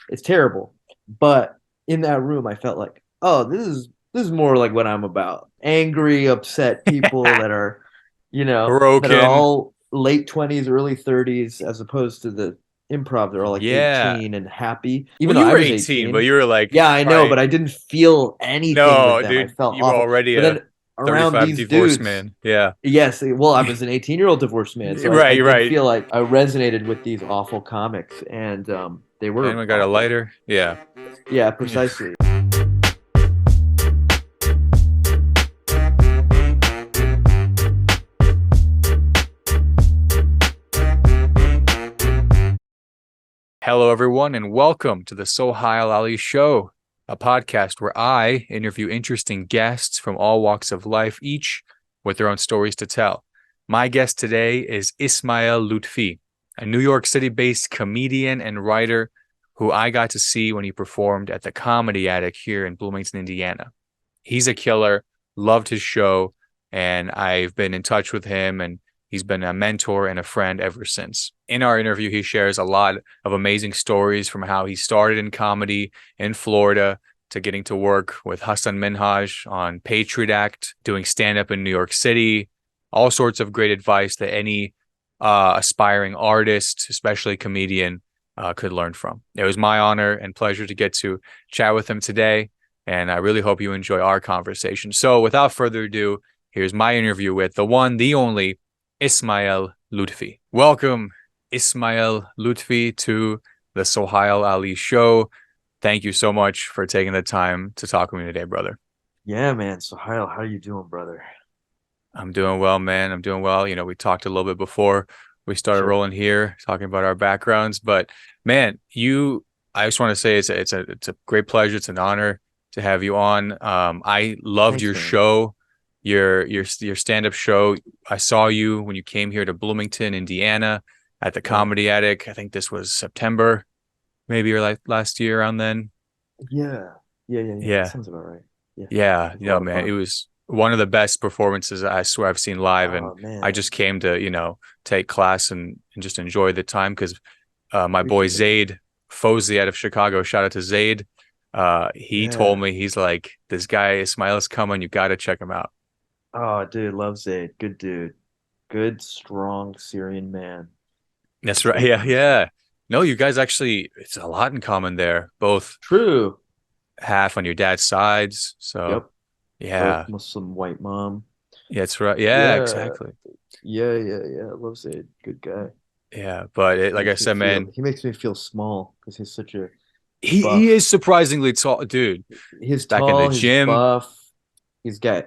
It's terrible. But in that room, I felt like, oh, this is more like what I'm about. Angry, upset people that are, that are Broken. all late 20s, early 30s, as opposed to the improv. They're all like Yeah. 18 and happy. Well, Even though you I were was 18, but 18. you were like Yeah, I know, probably but I didn't feel anything with no, them. I dude. felt You were awful. already But a then around 35 these divorced dudes, man. Yeah. yes, well, I was an 18-year-old divorced man, so I Right, did right. feel like I resonated with these awful comics, and they were Anyone got a awful. lighter? Yeah. Yeah, Yeah. precisely. Hello, everyone, and welcome to the Sohile Ali Show, a podcast where I interview interesting guests from all walks of life, each with their own stories to tell. My guest today is Ismael Loutfi, a New York City-based comedian and writer who I got to see when he performed at the Comedy Attic here in Bloomington, Indiana. He's a killer, loved his show, and I've been in touch with him, and he's been a mentor and a friend ever since. In our interview, he shares a lot of amazing stories from how he started in comedy in Florida to getting to work with Hasan Minhaj on Patriot Act, doing stand-up in New York City, all sorts of great advice that any aspiring artist, especially comedian, could learn from. It was my honor and pleasure to get to chat with him today, and I really hope you enjoy our conversation. So without further ado, here's my interview with the one, the only, Ismael Loutfi. Welcome, Ismael Loutfi, to the Sohile Ali Show. Thank you so much for taking the time to talk with me today, brother. Yeah, man. So, how you doing, brother? I'm doing well, man. I'm doing well. We talked a little bit before we started Sure. rolling here, talking about our backgrounds. But man, I just want to say it's a great pleasure. It's an honor to have you on. I loved Thanks, your man. show, your stand-up show. I saw you when you came here to Bloomington, Indiana, at the Right. Comedy Attic. I think this was September, maybe or like last year around then. Yeah. Yeah. That Yeah. sounds about right. Yeah. Yeah, It was a lot of man, it fun. was one of the best performances I swear I've seen live, and Oh, I man. just came to, take class and just enjoy the time because my boy Appreciate it, man. Zaid Fosley out of Chicago, shout out to Zaid. He told Yeah. me, he's like, this guy Ismail is coming, you got to check him out. Oh, dude, love Zayd. Good dude. Good, strong Syrian man. That's He's right. got Yeah, guns. yeah. No, you guys actually, it's a lot in common there. Both True. half on your dad's sides. So Yep. yeah, Both Muslim white mom. yeah, that's right. Yeah, Yeah. exactly. Yeah. Love Zayd. Good guy. Yeah, but like I Makes me said, feel man, he makes me feel small because he's such a he buff. is surprisingly tall, dude. He's Back in the tall, he's gym. buff.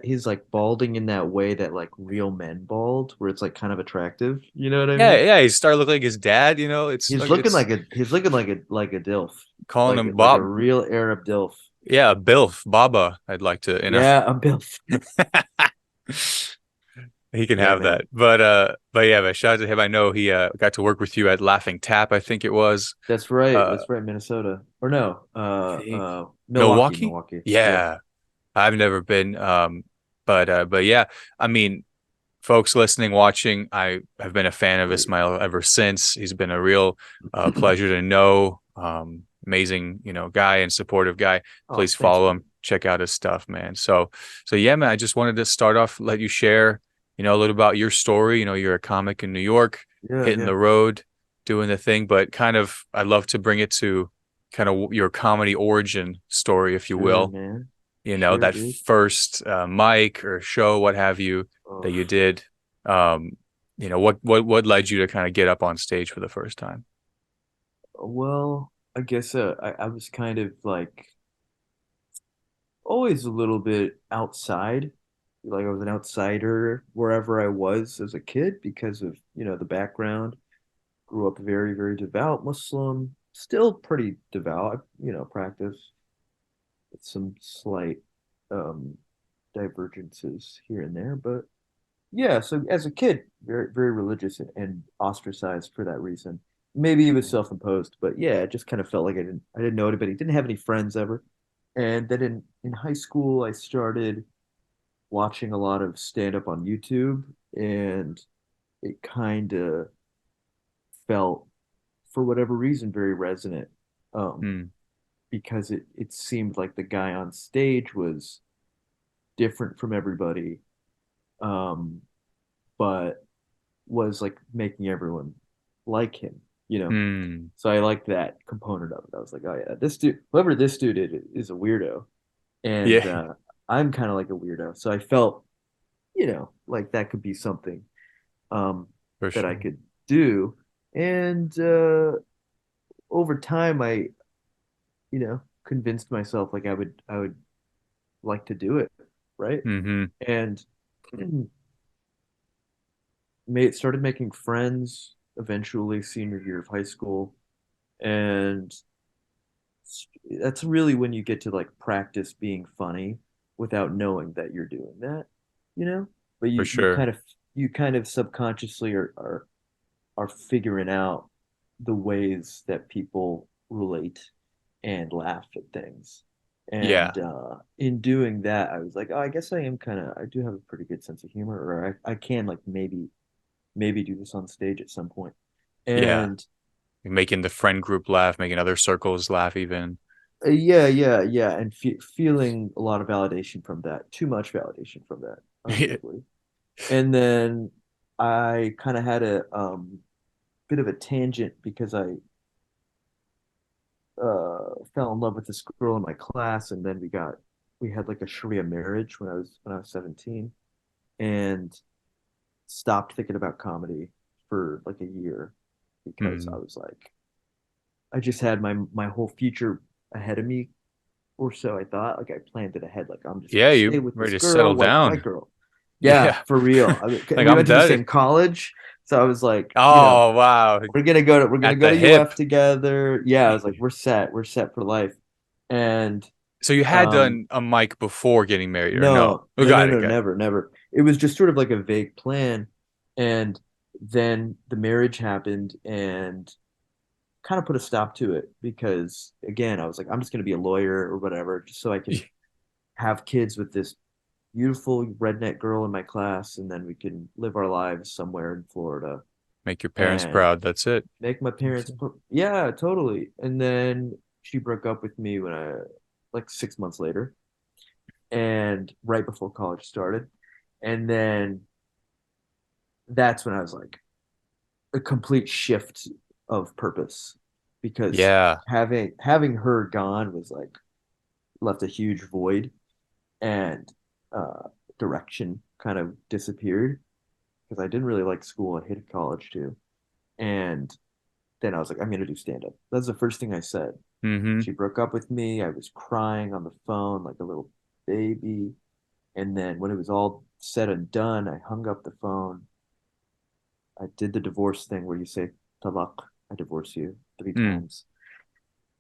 He's like balding in that way that like real men bald, where it's like kind of attractive. You know what I Yeah, mean? yeah, he started looking like his dad. It's He's looking like a dilf, calling him like a Bob. real Arab dilf. Yeah, Bilf, Baba. I'd like to, Yeah, I'm Bilf. he can Yeah, have man. that. But yeah, but shout out to him. I know he got to work with you at Laughing Tap, I think it was. That's right. Uh That's right. Minnesota. Or no, I think Milwaukee, Milwaukee? Milwaukee. Yeah. Yeah. I've never been. But yeah, I mean, folks listening, watching, I have been a fan of Great. Ismail ever since. He's been a real pleasure to know. Amazing, guy and supportive guy. Oh, Please thanks, follow man. him. Check out his stuff, man. So yeah, man. I just wanted to start off, let you share, a little about your story. You're a comic in New York, hitting Yeah. the road, doing the thing, but kind of, I'd love to bring it to kind of your comedy origin story, if you Sure, will. man. Sure, That dude. first mic or show, what have you, Oh, that you did. Um, what led you to kind of get up on stage for the first time? well, I guess I was kind of like always a little bit outside. Like I was an outsider wherever I was as a kid because of, the background. Grew up very, very devout Muslim, still pretty devout, practice with some slight um divergences here and there. But yeah, so as a kid, very, very religious and ostracized for that reason. Maybe it was self-imposed, but yeah, it just kind of felt like I didn't know anybody, didn't have any friends ever. And then in high school, I started watching a lot of stand-up on YouTube, and it kind of felt, for whatever reason, very resonant. Mm. because it seemed like the guy on stage was different from everybody, um, but was like making everyone like him, you know. Mm. So I liked that component of it. I was like, oh yeah, this dude, whoever this dude is a weirdo, and Yeah, I'm kind of like a weirdo. So I felt, like that could be something um, for that I sure. could do. And over time, I, convinced myself like I would like to do it, right? Hmm. And started making friends eventually senior year of high school, and that's really when you get to like practice being funny without knowing that you're doing that, you know? But For you sure. kind of subconsciously are figuring out the ways that people relate and laugh at things. Yeah. And in doing that, I was like, oh, I guess I do have a pretty good sense of humor, or I can like maybe do this on stage at some point. Yeah. And Making the friend group laugh, making other circles laugh even. yeah, and feeling a lot of validation from that, too much validation from that, arguably. And then I kind of had a bit of a tangent because I fell in love with this girl in my class, and then we had like a Sharia marriage when I was 17, and stopped thinking about comedy for like a year because I Mm. was like, I just had my whole future ahead of me, or so I thought. Like I planned it ahead. Like I'm just gonna Yeah, stay you with this ready to girl, settle white down. girl. Yeah, Yeah. for real. I mean, and Like we I'm went to the done. same college, so I was like, Oh, wow. we're gonna At go the to hip. UF together. Yeah, I was like, we're set for life. And So you had um, done a mic before getting married, or no? no, Oh, no, no, got it. no, Got it. never, never. It was just sort of like a vague plan, and then the marriage happened, and kind of put a stop to it because again, I was like, I'm just gonna be a lawyer or whatever, just so I can have kids with this beautiful redneck girl in my class, and then we can live our lives somewhere in Florida Make your parents and proud. That's it. make my parents. Yeah, totally. And then she broke up with me like 6 months later, and right before college started. And then that's when I was like a complete shift of purpose because Yeah. having her gone was like left a huge void, and direction kind of disappeared because I didn't really like school. I hated college too. And then I was like, I'm going to do stand up. That's the first thing I said. Hmm. She broke up with me. I was crying on the phone like a little baby. And then when it was all said and done, I hung up the phone. I did the divorce thing where you say, talak, I divorce you, three Mm. times.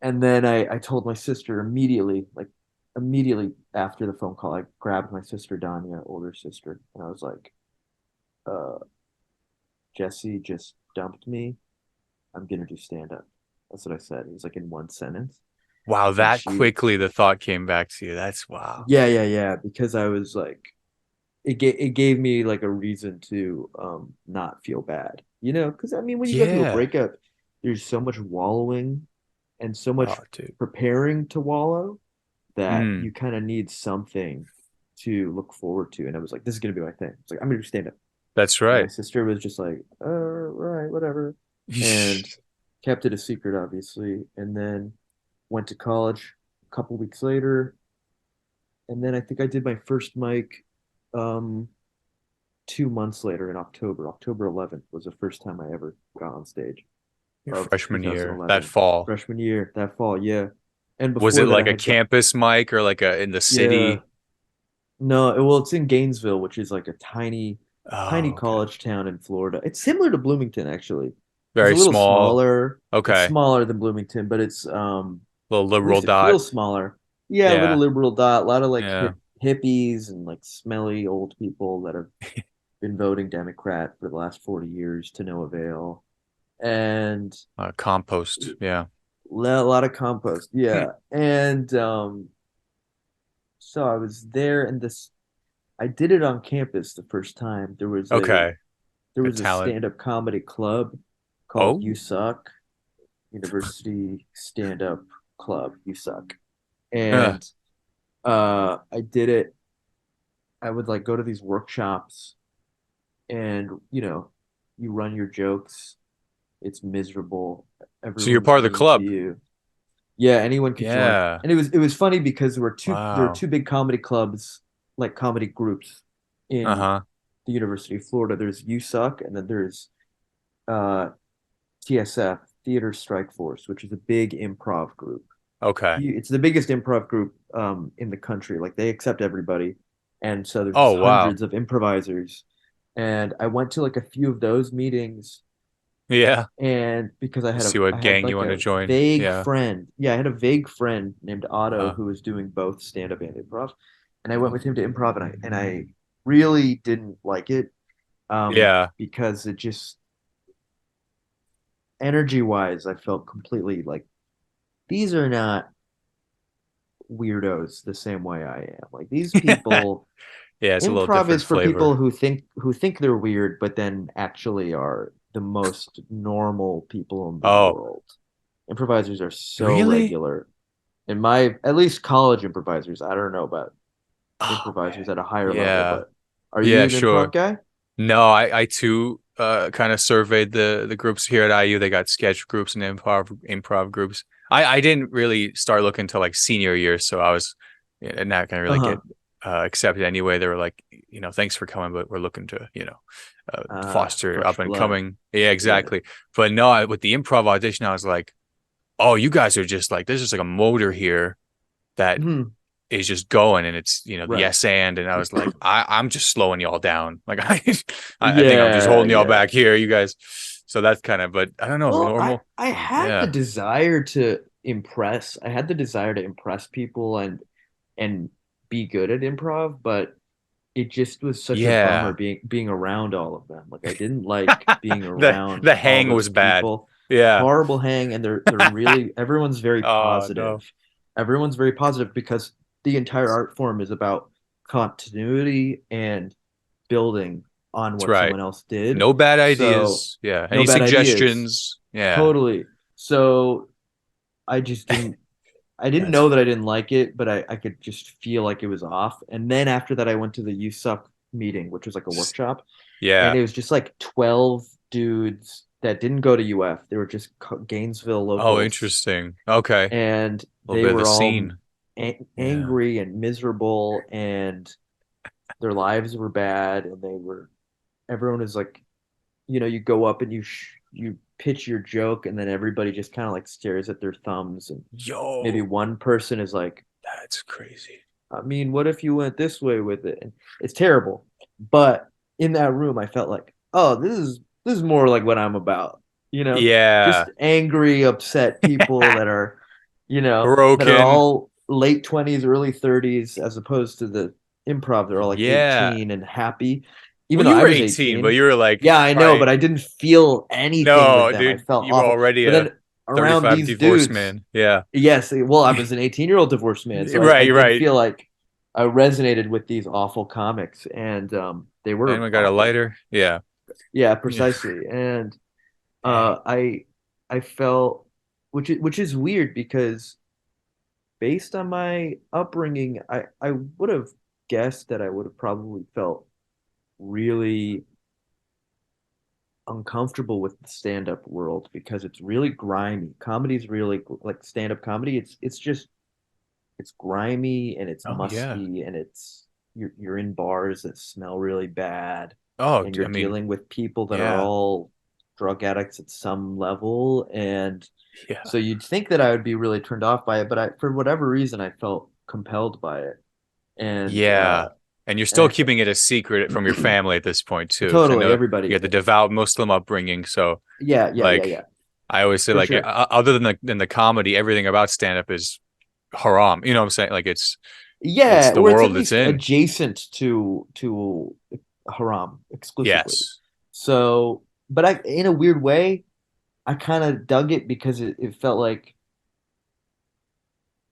And then I told my sister immediately, like immediately after the phone call, I grabbed my sister, Danya, older sister, and I was like, uh, Jesse just dumped me. I'm gonna do stand up. That's what I said. It was like in one sentence. Wow, And that she, quickly the thought came back to you. That's wow. yeah, because I was like, it gave me like a reason to not feel bad, because I mean, when you go through a Yeah. breakup, there's so much wallowing and so much Oh, dude. preparing to wallow that Mm. you kind of need something to look forward to. And I was like, this is gonna be my thing. It's like I'm gonna do stand up. That's And my right. sister was just like, right, whatever, and kept it a secret, obviously. And then went to college a couple weeks later, and then I think I did my first mic um, 2 months later in October. October 11th was the first time I ever got on stage Your of freshman year, that 2011, fall. freshman year, that fall, yeah. And Was before it that, like I a had got, campus mic or like a in the yeah, city? no, well, it's in Gainesville, which is like a tiny Oh, okay. college town in Florida. It's similar to Bloomington, actually. It's a Very little small. smaller. It's Okay. smaller than Bloomington, but it's Little at liberal least it dot. feels smaller. Yeah, a little Yeah. liberal dot, a lot of like Yeah. hippies and like smelly old people that have been voting Democrat for the last 40 years to no avail. And Compost. Yeah. a lot of compost. Yeah. And so I was there, and this I did it on campus the first time. There Okay. was A a talent. stand-up comedy club called You Oh, Suck. University stand-up club. You suck. Huh. And I did it. I would like go to these workshops, and you run your jokes. It's miserable. So you're Everyone's part of the mean to club. you. Yeah, anyone could join. Yeah. And it was funny because there were Wow. two big comedy clubs, like comedy groups in Uh-huh. the University of Florida. There's You Suck, and then there's uh TSF, Theater Strike Force, which is a big improv group. Okay. It's the biggest improv group in the country. Like they accept everybody, and so there's Oh, just wow. hundreds of improvisers. And I went to like a few of those meetings, Yeah. and because I To had see a what I had gang you like want to a join. vague Yeah. friend. Yeah, I had a vague friend named Otto Uh-huh. who was doing both stand up and improv, and I went with him to improv, and I really didn't like it, Yeah. because it just energy wise I felt completely like these are not weirdos the same way I am. Like these people, Yeah, it's a little improv is different for people flavor. who think they're weird, but then actually are the most normal people in the Oh, world. Improvisers are so really? regular. In my at least college improvisers, I don't know about Oh, improvisers man. at a higher level, Yeah. but are you Yeah, an improv sure. guy? No, I too kind of surveyed the groups here at IU. They got sketch groups and improv groups. I didn't really start looking until like senior year, so I was not gonna really Uh-huh. get accepted anyway. They were like, thanks for coming, but we're looking to, foster up Fresh and blood. coming. Yeah, Yeah. exactly. But no, with the improv audition, I was like, oh, you guys are just like, there's just like a motor here that Hmm. is just going, and it's the Right. yes and I was like, I'm just slowing y'all down, like I think I'm just Yeah, holding y'all yeah. back here, you guys. So that's kind of, but I don't know, Well, I normal. I had the Yeah, desire to impress. I had the desire to impress people and be good at improv, but it just was such a bummer yeah. being around all of them. Like I didn't like being the around the all hang those was bad. people. Yeah. Horrible hang, and they're really everyone's very Oh positive. no. Everyone's very positive because the entire art form is about continuity and building on That's what right. someone else did. No bad So ideas. Yeah, no any bad ideas. suggestions? Yeah. Totally. So I just didn't I didn't That's know that I didn't like it, but I could just feel like it was off. And then after that, I went to the You Suck meeting, which was like a workshop, and yeah. it was just like 12 dudes that didn't go to UF. They were just Gainesville Oh, locals, interesting. Okay, a and little they bit of the were all scene. Yeah. angry and miserable, and their lives were bad, and everyone is like, you go up and you pitch your joke, and then everybody just kind of like stares at their thumbs, and maybe Yo, one person is like, that's crazy. I mean, what if you went this way with it? And it's terrible. But in that room, I felt like, oh, this is more like what I'm about. Yeah. Just angry, upset people that are Broken. all late 20s, early 30s, as opposed to the improv. They're all like Yeah. 18 and happy. Well, Even though you I were was 18, but 18. you were like Yeah, I know, probably but I didn't feel anything with no, them. I dude. felt You were awful. already But a then around 35 these divorced dudes, man. Yeah. yes, well, I was an 18-year-old divorced man, so I Right, did right. feel like I resonated with these awful comics, and they were Anyone got a awful. lighter? Yeah. Yeah, Yeah. precisely. And Dang. I felt, which is weird because based on my upbringing, I would have guessed that I would have probably felt really uncomfortable with the stand-up world because it's really grimy. Comedy's really like stand-up comedy. It's grimy and it's Oh yeah. musty and you're in bars that smell really bad, Oh, and you're I mean, dealing with people that are yeah. all drug addicts at some level. And Yeah. so you'd think that I would be really turned off by it, but for whatever reason I felt compelled by it. And Yeah. And you're still and keeping it a secret from your family at this point too. 'Cause I totally know everybody you got the did. devout Muslim upbringing, so Yeah, yeah, yeah, like yeah, I always say for like sure. other than the comedy, everything about stand up is haram. You know what I'm saying? Like it's Yeah, the or it's at world it's least in. adjacent to haram exclusively. Yes. So, but in a weird way, I kind of dug it because it felt like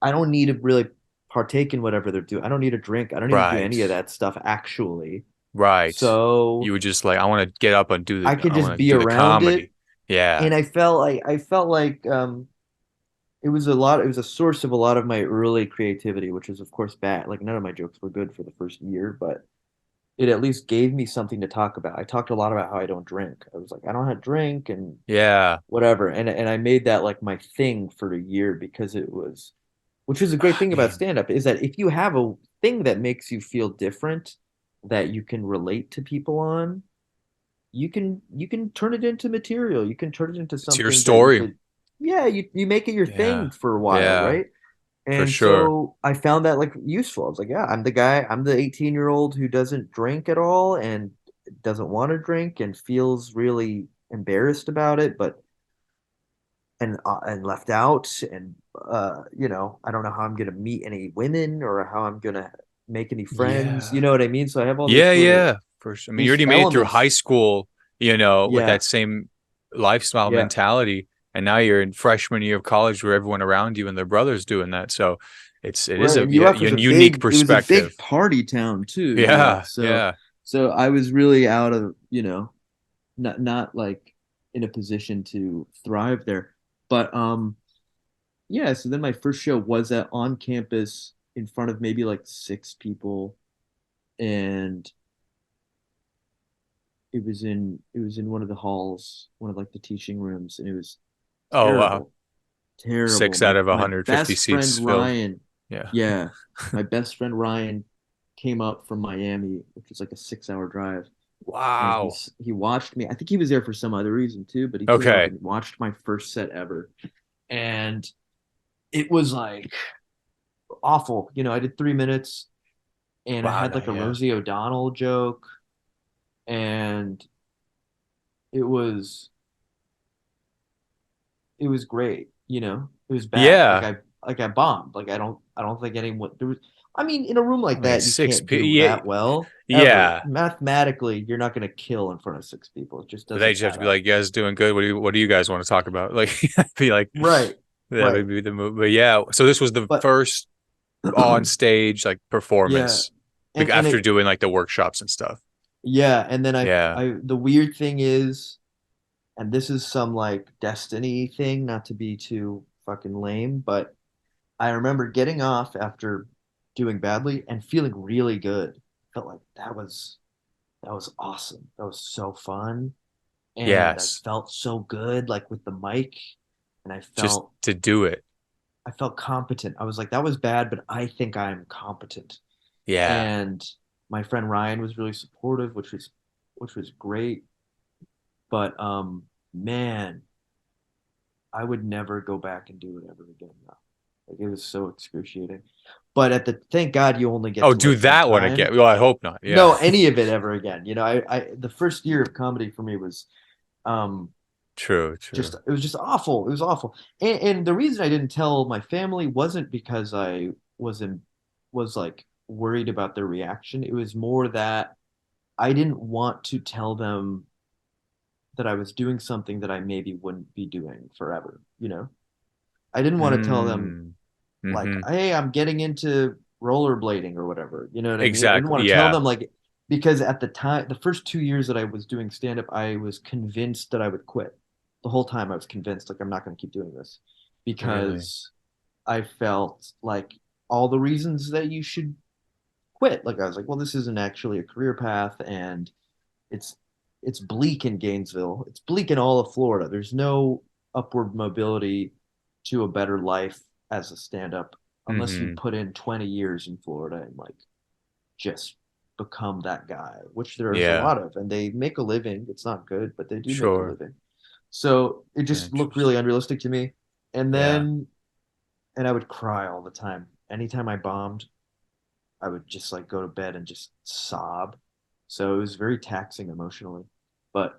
I don't need to really partake in whatever they're doing. I don't need a drink. I don't need to do Right. any of that stuff actually. Right. So You would just like, I want to get up and do I the could I just want to be do the around it. comedy. Yeah. And I felt like it was a source of a lot of my early creativity, which is of course bad. Like none of my jokes were good for the first year, but it at least gave me something to talk about. I talked a lot about how I don't drink. I was like, I don't have drink and Yeah. whatever. And I made that like my thing for a year because it was, which is a great Ah, thing about man. stand up is that if you have a thing that makes you feel different that you can relate to people on, you can turn it into material. You can turn it into It's your something that you story. could, yeah, you make it your thing Yeah. for a while, Yeah. right? For And sure. so I found that like useful. I was like, yeah, I'm the guy, I'm the 18-year-old who doesn't drink at all and doesn't want to drink and feels really embarrassed about it, but and left out and I don't know how I'm gonna meet any women or how I'm gonna make any friends. You Yeah. know what I mean? So I have all these Yeah, sort of yeah. For sure. I mean, you these already made it through high elements. school, with Yeah, that same lifestyle yeah. mentality. And now you're in freshman year of college where everyone around you and their brothers doing that. So it is Right. a, And yeah, UF was a unique it was a big perspective. party town too, Yeah. So Yeah. so I was really out of, not like in a position to thrive there. But yeah, so then my first show was at on campus in front of maybe like six people, and it was in one of the halls, one of like the teaching rooms, and it was Oh, wow. terrible, terrible. 6 My out of my 150 best friend seats filled. Ryan, Yeah. yeah, my best friend Ryan came up from Miami, which was like a 6-hour drive, and he Wow. he watched me. I think he was there for some other reason too, but he came up Okay. and watched my first set ever, and it was like awful. I did 3 minutes, and I Wow. had No, like a yeah. Rosie O'Donnell joke, and it was it was great. It was bad. Like Yeah. I bombed. Like I don't think anyone there was. I mean, in a room I like mean, that, you six can't P. do Yeah. that well ever. Yeah. Mathematically, you're not going to kill in front of six people. It just They doesn't just have add to be up. like, you guys doing good. What do you guys want to talk about? Like, be like, Right, that right. would be the move. But yeah, so this was the But first on stage like yeah, performance and after it doing like the workshops and stuff. yeah, and then Yeah. the weird thing is, and this is some like destiny thing, not to be too fucking lame, but I remember getting off after doing badly and feeling really good. Felt like that was awesome. That was so fun. And I Yes. felt so good like with the mic, and I Just felt to do it. I felt competent. I was like, that was bad, but I think I'm competent. Yeah. And my friend Ryan was really supportive, which was great. But man, I would never go back and do it ever again now. Like it was so excruciating. But thank God you only get Oh, to do live one that one time. again. Well, I hope not. Yeah. No, any of it ever again. I the first year of comedy for me was um True. just True. it was just awful. It was awful. And the reason I didn't tell my family wasn't because I was like worried about their reaction. It was more that I didn't want to tell them that I was doing something that I maybe wouldn't be doing forever. I didn't want to tell them Mm. like, Mm-hmm. hey, I'm getting into rollerblading or whatever. You know what I mean? I didn't Exactly. want to tell Yeah. them like because at the time, the first 2 years that I was doing stand up, I was convinced that I would quit. The whole time I was convinced like I'm not going to keep doing this Really. because I felt like all the reasons that you should quit. Like I was like, well, this isn't actually a career path, and it's it's bleak in Gainesville. It's bleak in all of Florida. There's no upward mobility to a better life as a stand-up unless you Mm-hmm. put in 20 years in Florida and like just become that guy, which there's a Yeah. lot of, and they make a living. It's not good, but they do make a Sure. living. So it just looked really Interesting. unrealistic to me. And Yeah. then, and I would cry all the time. Anytime I bombed, I would just like go to bed and just sob. So it was very taxing emotionally. But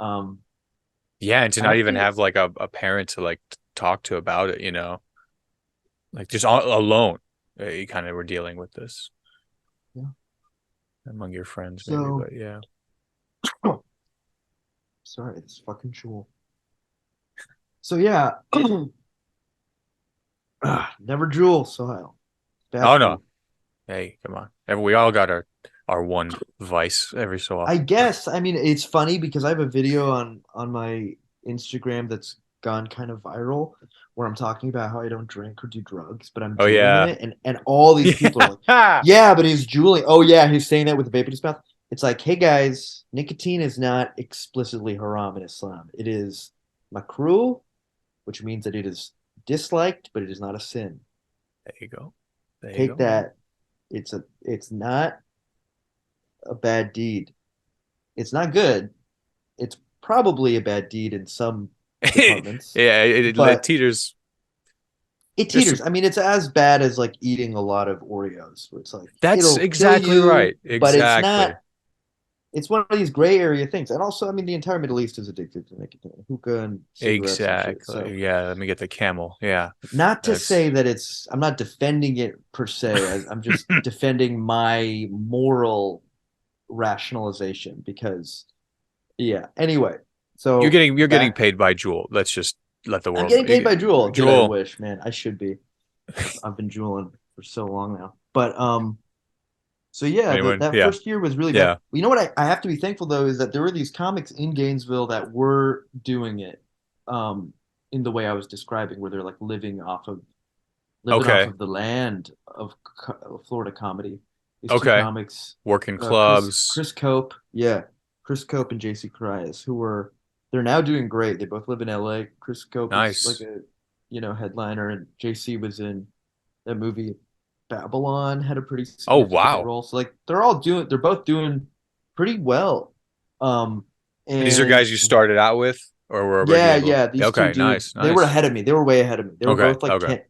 Yeah. And to not even after have like a parent to like talk to about it, like just alone, you kind of were dealing with this yeah, among your friends, maybe. so But yeah. sorry, it's fucking Jewel. So yeah, never Jewel, Sohile. Bad Oh for no. you. Hey, come on. We all got our one vice every so I often. guess. I mean, it's funny because I have a video on my Instagram that's gone kind of viral where I'm talking about how I don't drink or do drugs, but I'm Oh juuling in yeah. it. And all these people are like, Yeah. yeah, but he's juuling. Oh, yeah, he's saying that with the vape in his mouth. It's like, hey, guys, nicotine is not explicitly haram in Islam. It is makruh, which means that it is disliked, but it is not a sin. There you go. There you Take go, man. that. It's not a bad deed. It's not good. It's probably a bad deed in some departments, Yeah, it but teeters. it There's teeters. some. I mean, it's as bad as like eating a lot of Oreos, where it's like That's it'll kill exactly you, right. but it's not. Exactly. It's one of these gray area things. And also, I mean, the entire Middle East is addicted to nicotine, hookah and cigarettes and shit. So, Exactly. Yeah, let me get the camel. Yeah. not to say That's that I'm not defending it per se. I'm just defending my moral rationalization because, yeah. Anyway, so you're getting back, paid by Jewel. Let's just let the I'm world getting paid by Jewel. Dude, I Jewel. wish, man. I should be. I've been jeweling for so long now. But so yeah, Anyone? that Yeah. first year was really bad. Yeah. You know what I have to be thankful though is that there were these comics in Gainesville that were doing it um in the way I was describing, where they're like living off Okay. of the land of Florida comedy. These two Okay. comics, Working Chris clubs. Chris Cope, yeah, Chris Cope and JC Carias, they're now doing great. They both live in LA. Chris Cope is like Nice. a headliner, and JC was in that movie Babylon, had a pretty Oh significant wow. role. So like they're both doing pretty well. Um These are and guys you started out with or were already yeah, able. yeah, these two Okay, dudes, nice, they were nice. ahead of me. They were way ahead of me. They were Okay, both like okay. 10,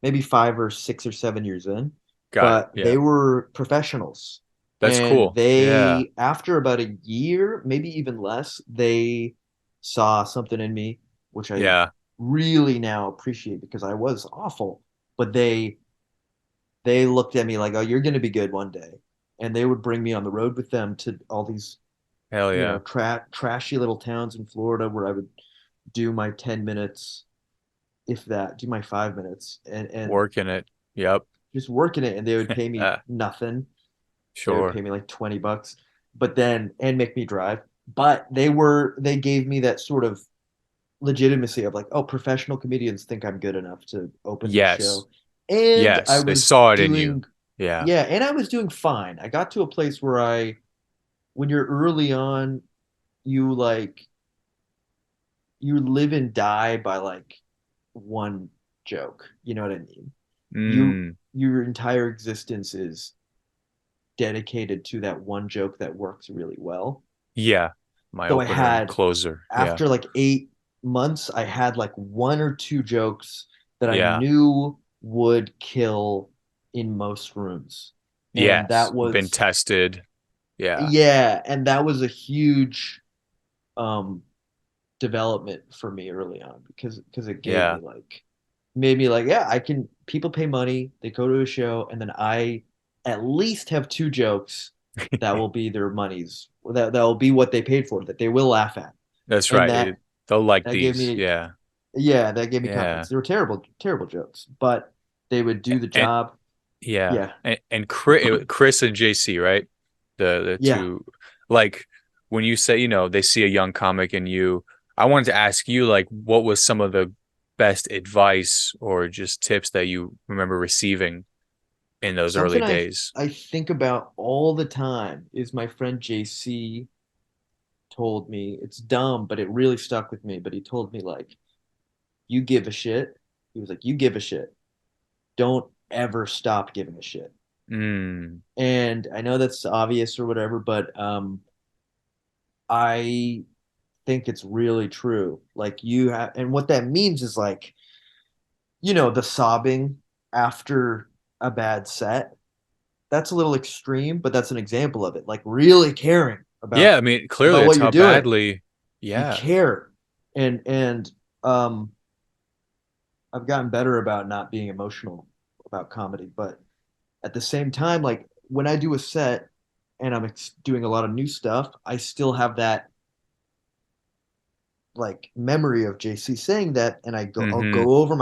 maybe 5 or 6 or 7 years in, Got it. but Yeah. they were professionals. That's And cool. Yeah. after about a year, maybe even less, they saw something in me, which I Yeah. really now appreciate because I was awful. But they looked at me like, "Oh, you're going to be good one day," and they would bring me on the road with them to all these, Hell yeah. trashy little towns in Florida where I would do my 10 minutes, if that, do my 5 minutes, and Working it. Yep. just working it, and they would pay me Uh, nothing. They would sure. pay me like $20, but then and make me drive. But they gave me that sort of legitimacy of like, oh, professional comedians think I'm good enough to open this Yes. show. And I Yes. They was saw it in you. doing, Yeah. yeah, and I was doing fine. I got to a place where when you're early on, you like, you live and die by like one joke. You know what I mean? Mm. Your entire existence is dedicated to that one joke that works really well. Yeah. My So I opener and had, closer. Yeah. after like 8 months, I had like one or two jokes that I Yeah. knew would kill in most rooms. And Yes. Been tested. Yeah. that was a huge um development for me early on because it Yeah. made me like, yeah, I can, people pay money, they go to a show, and then I at least have two jokes that will be their money's, that will be what they paid for, that they will laugh at. That's And right. They'll like that gave these. me, Yeah. yeah, that gave me Yeah. confidence. They were terrible, terrible jokes, but they would do the And job. yeah. Yeah, And Chris and JC, right? The yeah. two, like when you say, they see a young comic in you, I wanted to ask you, like, what was some of the best advice or just tips that you remember receiving in those early Something days? I think about all the time is my friend JC told me, it's dumb, but it really stuck with me. But he told me, like, you give a shit. He was like, you give a shit. Don't ever stop giving a shit. Mm, And I know that's obvious or whatever, but I think it's really true. Like, you have, and what that means is like, the sobbing after a bad set. That's a little extreme, but that's an example of it. Like, really caring yeah, about I mean, clearly what it's you're how doing. badly. You Yeah. care. And um I've gotten better about not being emotional about comedy, but at the same time, like when I do a set and I'm doing a lot of new stuff, I still have that like memory of JC saying that, and I'll Mm-hmm. go over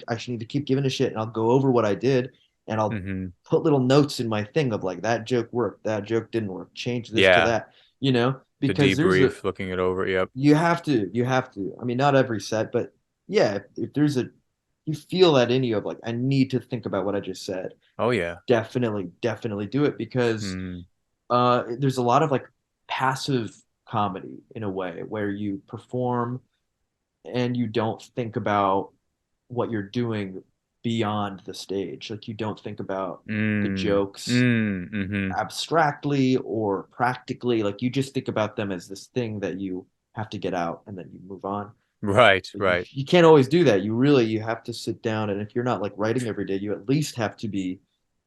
I should need to keep giving a shit, and I'll go over what I did, and I'll Mm-hmm. put little notes in my thing of like, that joke worked, that joke didn't work, change this to Yeah. that, you know? The because debrief, looking it over. Yep. you have to. I mean, not every set, but yeah, if there's a, you feel that in you of like, I need to think about what I just said. Oh yeah. Definitely do it because Mm, there's a lot of like passive comedy in a way where you perform and you don't think about what you're doing beyond the stage. Like you don't think about the jokes mm-hmm. abstractly or practically. Like you just think about them as this thing that you have to get out and then you move on. Right, But right. you can't always do that. You have to sit down, and if you're not like writing every day, you at least have to be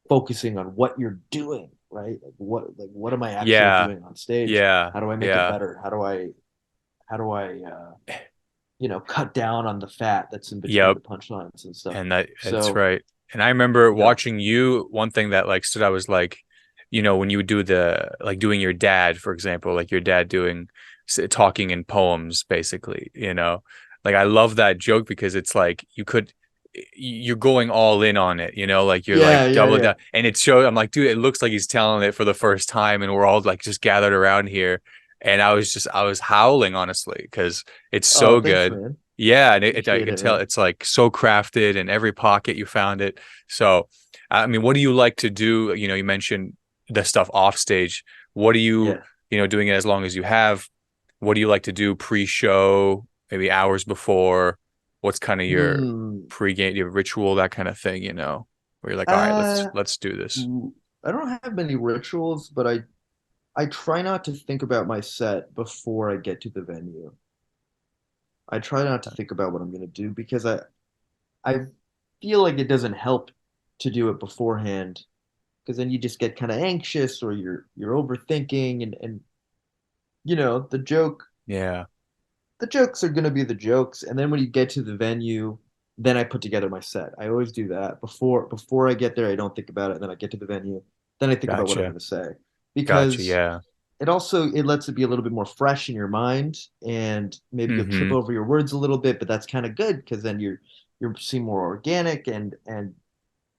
focusing on what you're doing, right? Like what am I actually Yeah, doing on stage? yeah, How do I make it yeah. better? How do I cut down on the fat that's in between Yep. the punchlines and stuff. And that's So, right. And I remember yeah. watching you, one thing that like stood out was like, when you would do the like doing your dad, for example, like your dad doing talking in poems, basically, like I love that joke because it's like you're going all in on it, like you're like Yeah, yeah, doubling yeah. down, and it shows. I'm like, dude, it looks like he's telling it for the first time, and we're all like just gathered around here, and I was howling honestly because it's Oh, so thanks, good. man. Yeah, and I Appreciate could it, tell man. it's like so crafted in every pocket you found it. So, I mean, what do you like to do? You mentioned the stuff off stage. What do you, Yeah. doing it as long as you have? What do you like to do pre-show, maybe hours before? What's kind of your Hmm. pre-game, your ritual, that kind of thing, where you're like, all right, Uh, let's do this. I don't have many rituals, but I try not to think about my set before I get to the venue. I try not to think about what I'm gonna do because I feel like it doesn't help to do it beforehand because then you just get kind of anxious or you're overthinking and the Yeah. jokes are gonna be the jokes, and then when you get to the venue, then I put together my set. I always do that before I get there. I don't think about it, and then I get to the venue, then I think about what I'm Gotcha. gonna say Gotcha. because Yeah. it lets it be a little bit more fresh in your mind, and maybe you'll trip Mm-hmm. over your words a little bit, but that's kind of good because then you're seem more organic, and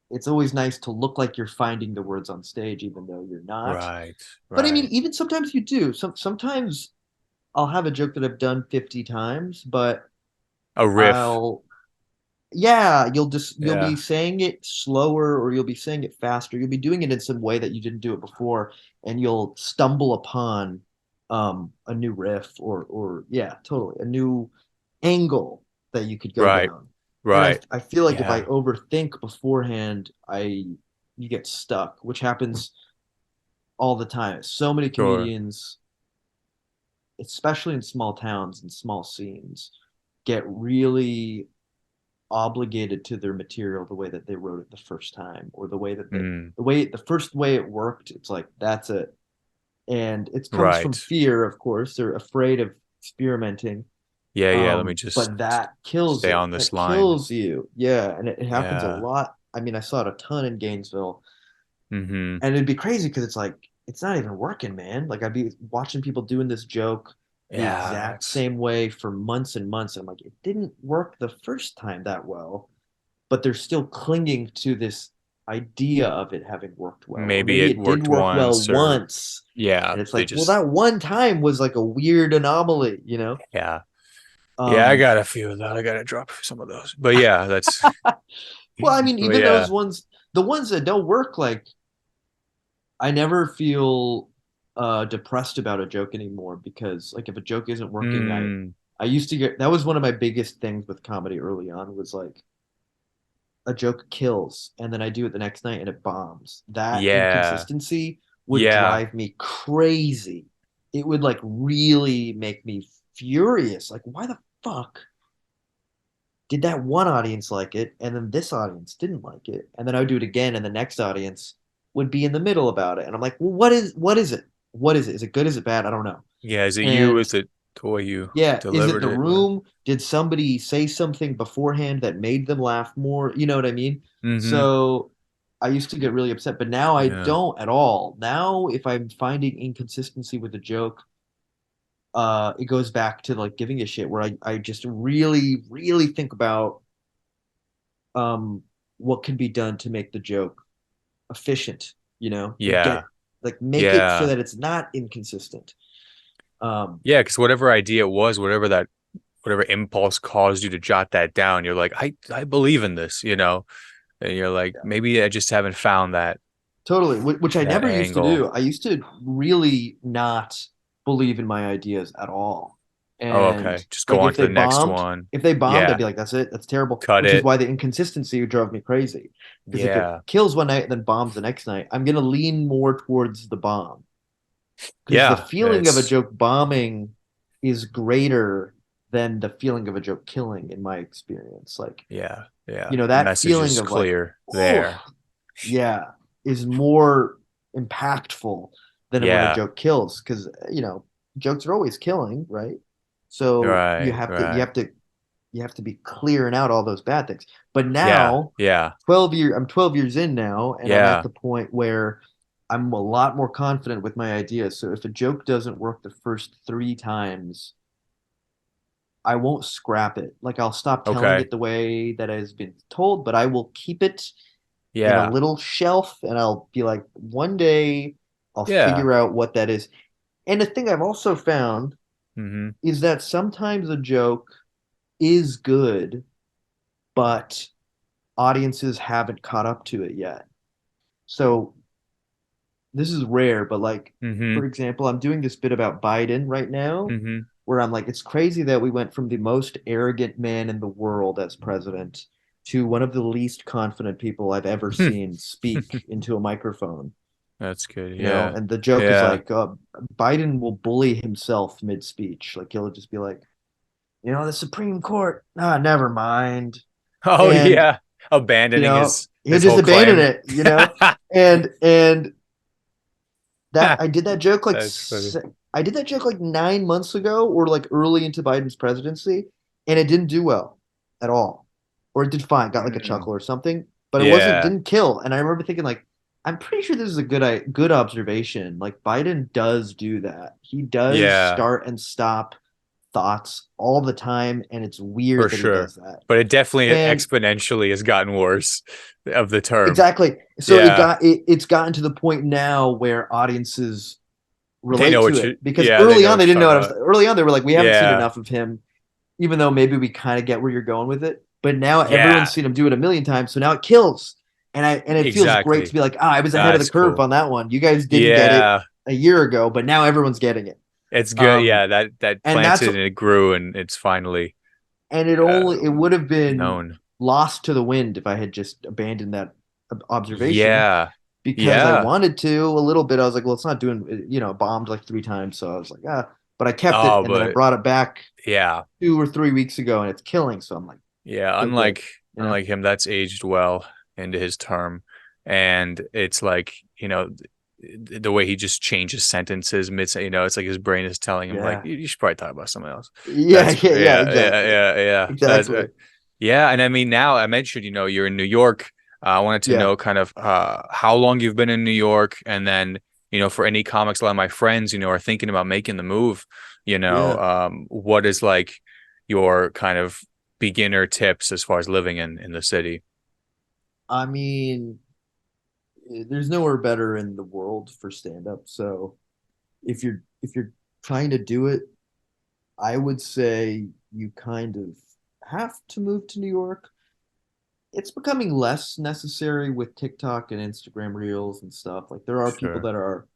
it's always nice to look like you're finding the words on stage even though you're not. Right. But I mean, Right. even sometimes you do. Sometimes I'll have a joke that I've done 50 times, but A riff. I'll yeah, you'll be Yeah. saying it slower or you'll be saying it faster. You'll be doing it in some way that you didn't do it before, and you'll stumble upon a new riff or yeah, totally a new angle that you could go Right. down. And Right. I feel like if I Yeah. overthink beforehand, I you get stuck, which happens all the time. So many Sure. comedians, especially in small towns and small scenes, get really obligated to their material the way that they wrote it the first time or Mm. the first way it worked. It's like that's it, and it comes from Right. fear, of course. They're afraid of experimenting, Yeah. Yeah. Let me just but that kills stay it. on this That line. kills you. Yeah, and it happens a Yeah. lot. I mean, I saw it a ton in Gainesville, Mm-hmm. and it'd be crazy because it's like it's not even working, man. Like I'd be watching people doing this joke the Yeah. exact same way for months and months. And I'm like, it didn't work the first time that well, but they're still clinging to this idea of it having worked well, or Maybe maybe it it did worked work well once, or once. yeah, And it's they like, well, just that one time was like a weird anomaly, you know? yeah. Yeah, I Um, got a few of those. I gotta drop some of those. But yeah, that's well, I mean, but even yeah. those ones, the ones that don't work, like I never feel depressed about a joke anymore because like if a joke isn't working, Mm, I used to get that was one of my biggest things with comedy early on was like a joke kills and then I do it the next night and it bombs. That yeah. inconsistency would Yeah. drive me crazy. It would like really make me furious. Like, why the fuck did that one audience like it and then this audience didn't like it? And then I would do it again and the next audience would be in the middle about it. And I'm like, well, what is it? What is it? Is it good? Is it bad? I don't know. Yeah. Is it you? And Is it the way you yeah, is it delivered the it? room? Did somebody say something beforehand that made them laugh more? You know what I mean? Mm-hmm. So I used to get really upset, but now I Yeah. don't at all. Now, if I'm finding inconsistency with a joke, it goes back to like giving a shit where I just really, really think about um what can be done to make the joke efficient, Yeah. make it so Yeah. that it's not inconsistent. Yeah, because whatever idea it was, whatever impulse caused you to jot that down, you're like, I believe in this, and you're like, Yeah. maybe I just haven't found Totally, which I that never used to do. angle. I used to really not believe in my ideas at all. Oh, And okay. Just go like on to the next one. if they bombed, I'd Yeah. be like, that's it, that's terrible. Cut Which is it. why the inconsistency drove me crazy. Because if it Yeah. kills one night and then bombs the next night, I'm gonna lean more towards the bomb. Because the Yeah. feeling of a It's joke bombing is greater than the feeling of a joke killing, in my experience. Like, yeah. Yeah. The that message feeling is of like, clear oh, there. yeah, is more impactful than when a Yeah. joke kills. Because jokes are always killing, right? So Right. Right. you have to be clearing out all those bad things. But Yeah. now, Yeah. I'm 12 years in now, and I'm at Yeah. the point where I'm a lot more confident with my ideas. So if a joke doesn't work the first three times, I won't scrap it. Like, I'll stop telling Okay. it the way that has been told, but I will keep it in a Yeah. little shelf, and I'll be like, one day I'll Yeah. figure out what that is. And the thing I've also found Mm-hmm. is that sometimes a joke is good, but audiences haven't caught up to it yet. So this is rare, but like, Mm-hmm. for example, I'm doing this bit about Biden right now, Mm-hmm. where I'm like, it's crazy that we went from the most arrogant man in the world as president to one of the least confident people I've ever seen speak into a microphone. That's good. Yeah. And the joke is Yeah. like, Biden will bully himself mid-speech. Like, he'll just be like, the Supreme Court, never mind. Oh And, yeah. Abandoning he'll his just whole abandon claim. it, and that That's funny. I did that joke like 9 months ago, or like early into Biden's presidency, and it didn't do well at all, or it did fine, got like a Mm. chuckle or something, but it wasn't Yeah. didn't kill. And I remember thinking like, I'm pretty sure this is a good observation. Like, Biden does do that. He does Yeah. start and stop thoughts all the time, and it's For weird that he sure. does that. But it definitely And exponentially has gotten worse of the term. exactly. So Yeah. it's gotten to the point now where audiences They relate know to what it, you because yeah, they early know on what they didn't you're know talking what I was. about. Early on they were like, we haven't seen Yeah. enough of him, even though maybe we kind of get where you're going with it. But now Yeah. everyone's seen him do it a million times, so now it kills, and it feels great to Exactly. be like, I was ahead of the That's curve cool. on that one. You guys didn't get it Yeah. a year ago, but now everyone's getting it. It's good. Um, Yeah, that and that's planted and it grew and it's finally it would have been known. lost to the wind if I had just abandoned that observation, Yeah. because I Yeah. wanted to a little bit. I was like, well, it's not doing, bombed like three times. So I was like, but I kept it. Oh, And then I but brought it back yeah. 2 or 3 weeks ago, and it's killing. So I'm like, Yeah, feel good, you know? unlike him, that's aged well into his term. And it's like, the way he just changes sentences mid, it's like his brain is telling him like Yeah. you should probably talk about something else. Yeah. That's Yeah. Yeah. yeah, yeah, Exactly. yeah, yeah. That's Exactly. yeah, and I mean now I mentioned, you're in New York. I wanted to Yeah. know kind of how long you've been in New York, and then for any comics, a lot of my friends, are thinking about making the move. Yeah. What is like your kind of beginner tips as far as living in the city? I mean, there's nowhere better in the world for stand up. So if you're trying to do it, I would say you kind of have to move to New York. It's becoming less necessary with TikTok and Instagram Reels and stuff. Like, there are people Sure. that are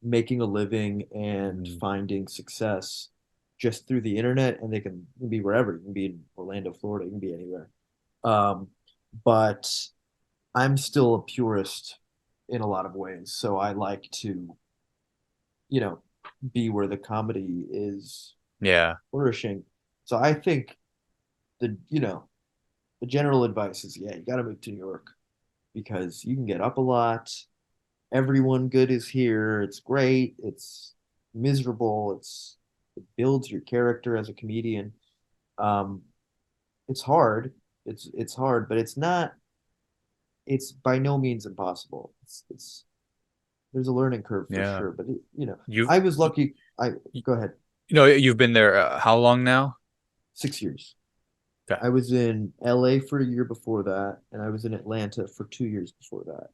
making a living and Mm. finding success just through the internet, and they can be wherever. You can be in Orlando, Florida, you can be anywhere. Um, but I'm still a purist in a lot of ways, so I like to, you know, be where the comedy is Yeah. flourishing. So I think the general advice is, yeah, you got to move to New York, because you can get up a lot. Everyone good is here. It's great. It's miserable. It builds your character as a comedian. Um, it's hard. It's hard, but it's not. It's by no means impossible. It's There's a learning curve for Yeah. sure. But You've I was lucky. I Go ahead. you've been there how long now? 6 years. Okay. I was in LA for a year before that, and I was in Atlanta for 2 years before that.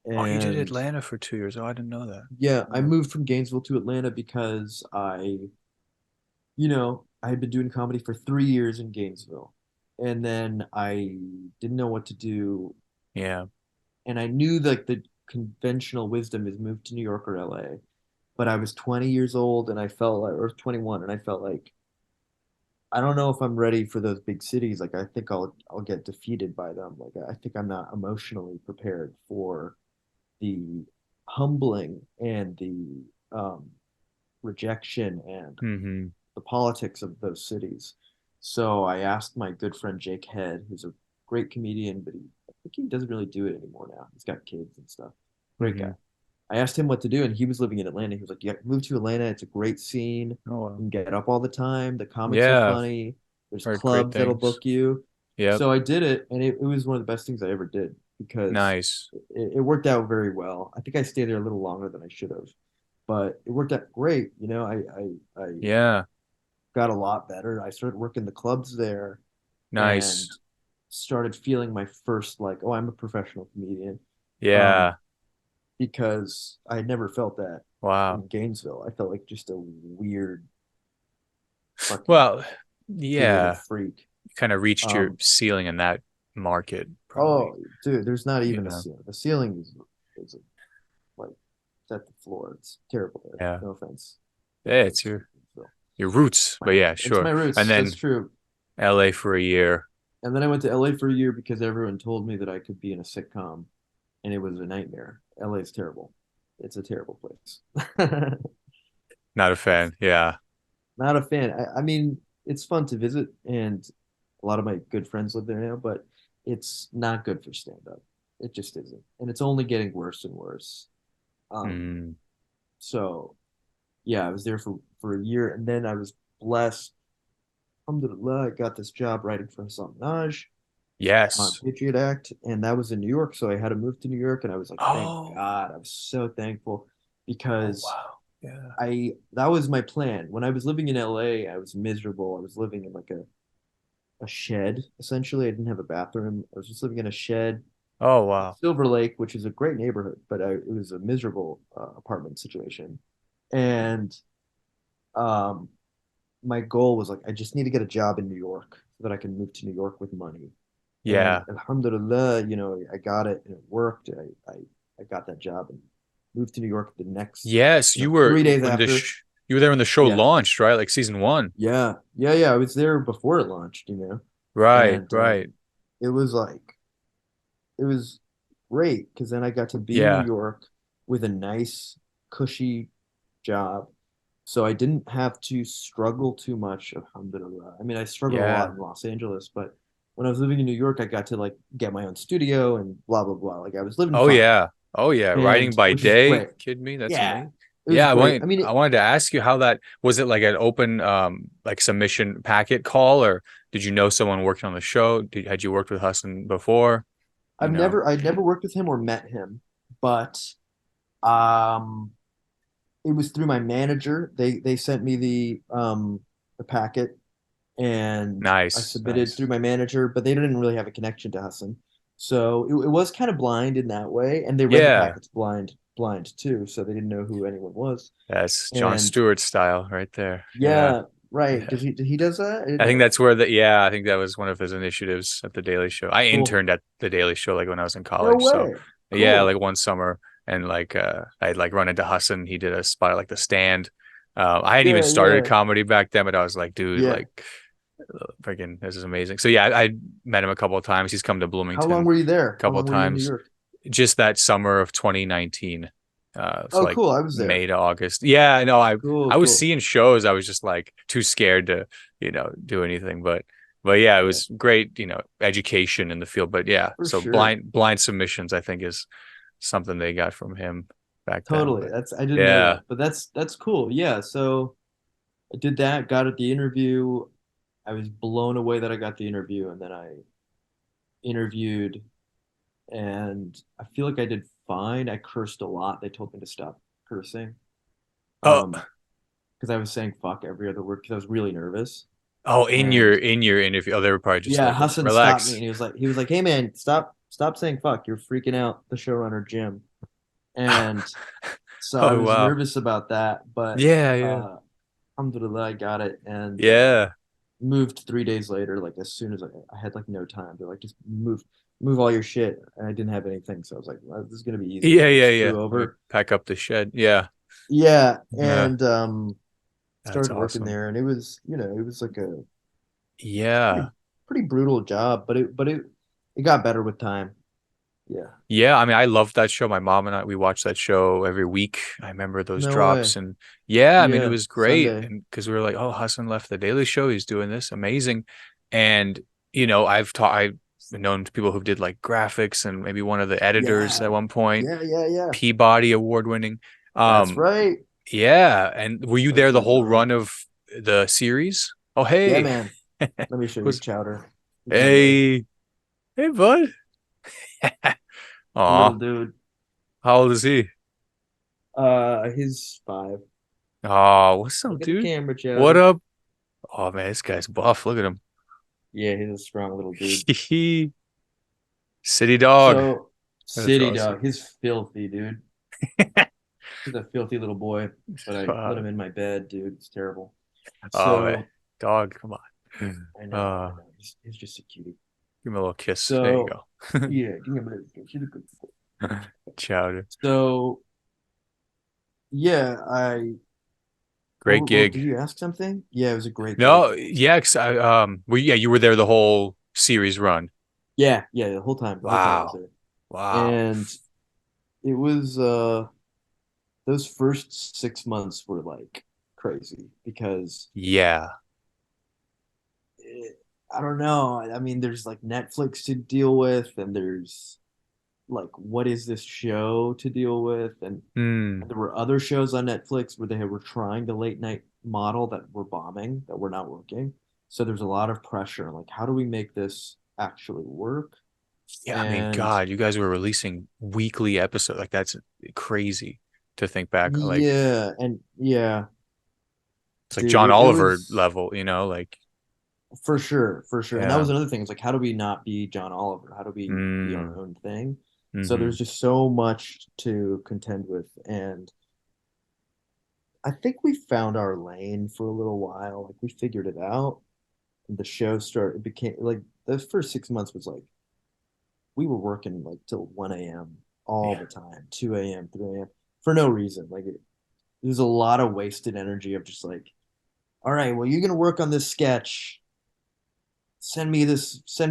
Oh, you did And Atlanta for 2 years. Oh, I didn't know that. yeah, I Oh. moved from Gainesville to Atlanta because I had been doing comedy for 3 years in Gainesville. And then I didn't know what to do. Yeah. And I knew like the conventional wisdom is move to New York or LA. But I was 20 years old and I felt like, or 21, and I felt like I don't know if I'm ready for those big cities. Like I think I'll get defeated by them. Like I think I'm not emotionally prepared for the humbling and the rejection and Mm-hmm. the politics of those cities. So I asked my good friend Jake Head, who's a great comedian, but I think he doesn't really do it anymore now. He's got kids and stuff. Great Mm-hmm. guy. I asked him what to do, and he was living in Atlanta. He was like, "Yeah, move to Atlanta. It's a great scene. Oh, You wow. can get up all the time. The comics are Yeah. funny. There's Heard great clubs that'll things. book you." Yep. So I did it, and it was one of the best things I ever did because Nice. it worked out very well. I think I stayed there a little longer than I should have, but it worked out great. I Yeah. got a lot better. I started working the clubs there Nice. and started feeling my first like, oh, I'm a professional comedian. Um, Yeah. because I had never felt that Wow. in Gainesville. I felt like just a weird fucking Well, creative yeah. freak. You kind of reached your Um, ceiling in that market, probably. oh, dude, there's not You even a know. ceiling. The ceiling is like it's at the floor. It's terrible there. Yeah. No offense. No Yeah, it's offense. your roots. But yeah, It's sure. my And roots. That's then true. LA for a year. And then I went to LA for a year because everyone told me that I could be in a sitcom, and it was a nightmare. LA is terrible. It's a terrible place. Not a fan. Yeah. Not a fan. I mean, it's fun to visit, and a lot of my good friends live there now, but it's not good for stand up. It just isn't. And it's only getting worse and worse. Um, Mm. so yeah, I was there for a year, and then I was blessed. Alhamdulillah, I got this job writing for Hasan Minhaj on Yes. Patriot Act, and that was in New York. So I had to move to New York, and I was like, thank Oh. God. I was so thankful Oh, because wow. Yeah. I that was my plan. When I was living in LA, I was miserable. I was living in like a shed, essentially. I didn't have a bathroom. I was just living in a shed Oh, in wow. Silver Lake, which is a great neighborhood, but it was a miserable apartment situation. And um, my goal was like, I just need to get a job in New York so that I can move to New York with money. And Yeah. alhamdulillah, I got it and it worked. I got that job and moved to New York the next, Yes, you were 3 days when after. you were there when the show Yeah, launched, right? Like season one. yeah. I was there before it launched. Right, And right. it was like, it was great because then I got to be in New Yeah. York with a nice, cushy job. So I didn't have to struggle too much, alhamdulillah. I mean, I struggled a lot Yeah. in Los Angeles, but when I was living in New York, I got to like get my own studio and blah, blah, blah. Like I was living Oh fine, yeah. Oh yeah. Writing and by which is day. great. Kidding me? That's Yeah, amazing. it was Yeah, great. I mean, I wanted to ask you how that was. It like an open like submission packet call, or did you know someone working on the show? Had you worked with Hassan before? You know. I'd never worked with him or met him, but um, it was through my manager. They sent me the packet and I Nice, submitted nice. through my manager, but they didn't really have a connection to Hassan. So it was kind of blind in that way, and they read the Yeah. packets blind too, so they didn't know who anyone was. That's John And Stewart style right there. Yeah. yeah, right. Yeah. Did he does that? I didn't I think know that. that's where I think that was one of his initiatives at the Daily Show. I Cool. interned at the Daily Show like when I was in No college. So way. yeah, like Cool. one summer and like I'd like run into Hassan. He did a spot at, like the stand. I hadn't even Yeah, started yeah, comedy back then, but I was like, dude, yeah. like freaking this is amazing. So yeah, I met him a couple of times. He's come to How long Bloomington were you a there? How couple long of were you in New times. York? Just that summer of 2019. So Oh, like cool. I was there. May to August. Yeah, no, Cool, I was cool. seeing shows. I was just like too scared to, do anything. But yeah, it Yeah, was great, education in the field. But yeah, for so sure. blind submissions, I think is something they got from him back then. Totally. But I didn't know yeah. that, but that's cool. Yeah. So I did that, got at the interview. I was blown away that I got the interview, and then I interviewed, and I feel like I did fine. I cursed a lot. They told me to stop cursing, Oh, um, because I was saying fuck every other word because I was really nervous. oh, in your And in your interview. Oh, they were probably just yeah, like, Hassan stopped me, relax. and he was like, hey man, stop saying fuck. You're freaking out the showrunner Jim. And so I Oh was wow. nervous about that, but Yeah, yeah. alhamdulillah, I got it and Yeah. moved 3 days later. Like as soon as I had like no time. They're like, just move all your shit, and I didn't have anything, so I was like, well, this is gonna be easy. Yeah, I yeah, just yeah. flew Let me over. pack up the shed. Yeah. Yeah, Yeah. and That's started working awesome. there, and it was, it was like a Yeah. pretty brutal job, but it got better with time. Yeah. Yeah, I mean, I loved that show. My mom and I, we watched that show every week. I remember those No way. drops, and yeah, I mean, it Yeah, was great. Sunday. And because we were like, oh, Hassan left the Daily Show, he's doing this, amazing. And I've known people who did like graphics and maybe one of the editors at Yeah. one point, Yeah, yeah, yeah. Peabody award winning. That's Um, right. yeah, and were you That's there the right, whole brother. run of the series? Oh, Yeah, hey, man. Let me show you was Chowder. He's my boy. hey, hey, bud. Little Aw, dude. how old is he? He's 5. Oh, what's up, Look at the dude? camera, What Chowder. up? Oh man, this guy's buff. Look at him. Yeah, he's a strong little dude. City dog. So, That's City awesome. Dog, he's filthy, dude. He's a filthy little boy, but I let Fuck. him in my bed, dude. It's terrible. Oh man, So, dog, come on. I know, Uh, I know. He's just a cutie. give him a little kiss. There you So, go. yeah, give me a minute. She's a good boy. Chowder. So, yeah, Great did gig. you ask something? Yeah, it was a great gig. No, yeah, you were there the whole series run. Yeah, yeah, the whole time I was Wow. there. Wow. And it was those first 6 months were like crazy because Yeah. it, I don't know. I mean, there's like Netflix to deal with, and there's like what is this show to deal with, and Hmm. there were other shows on Netflix where they were trying the late night model that were bombing, that were not working. So there's a lot of pressure. Like, how do we make this actually work? Yeah, I mean, And God, you guys were releasing weekly episodes. Like that's crazy to think back. Like yeah, and yeah, it's like dude, John it Oliver was level, like for sure, for sure. And that yeah. was another thing. It's like, how do we not be John Oliver? How do we be our Mm, own thing? So mm-hmm. there's just so much to contend with. And I think we found our lane for a little while. Like we figured it out. And the show started, it became like the first 6 months was like we were working like till 1 a.m. all Yeah. the time, 2 a.m., 3 a.m. for no reason. Like there's a lot of wasted energy of just like, all right, well, you're gonna work on this sketch. Send me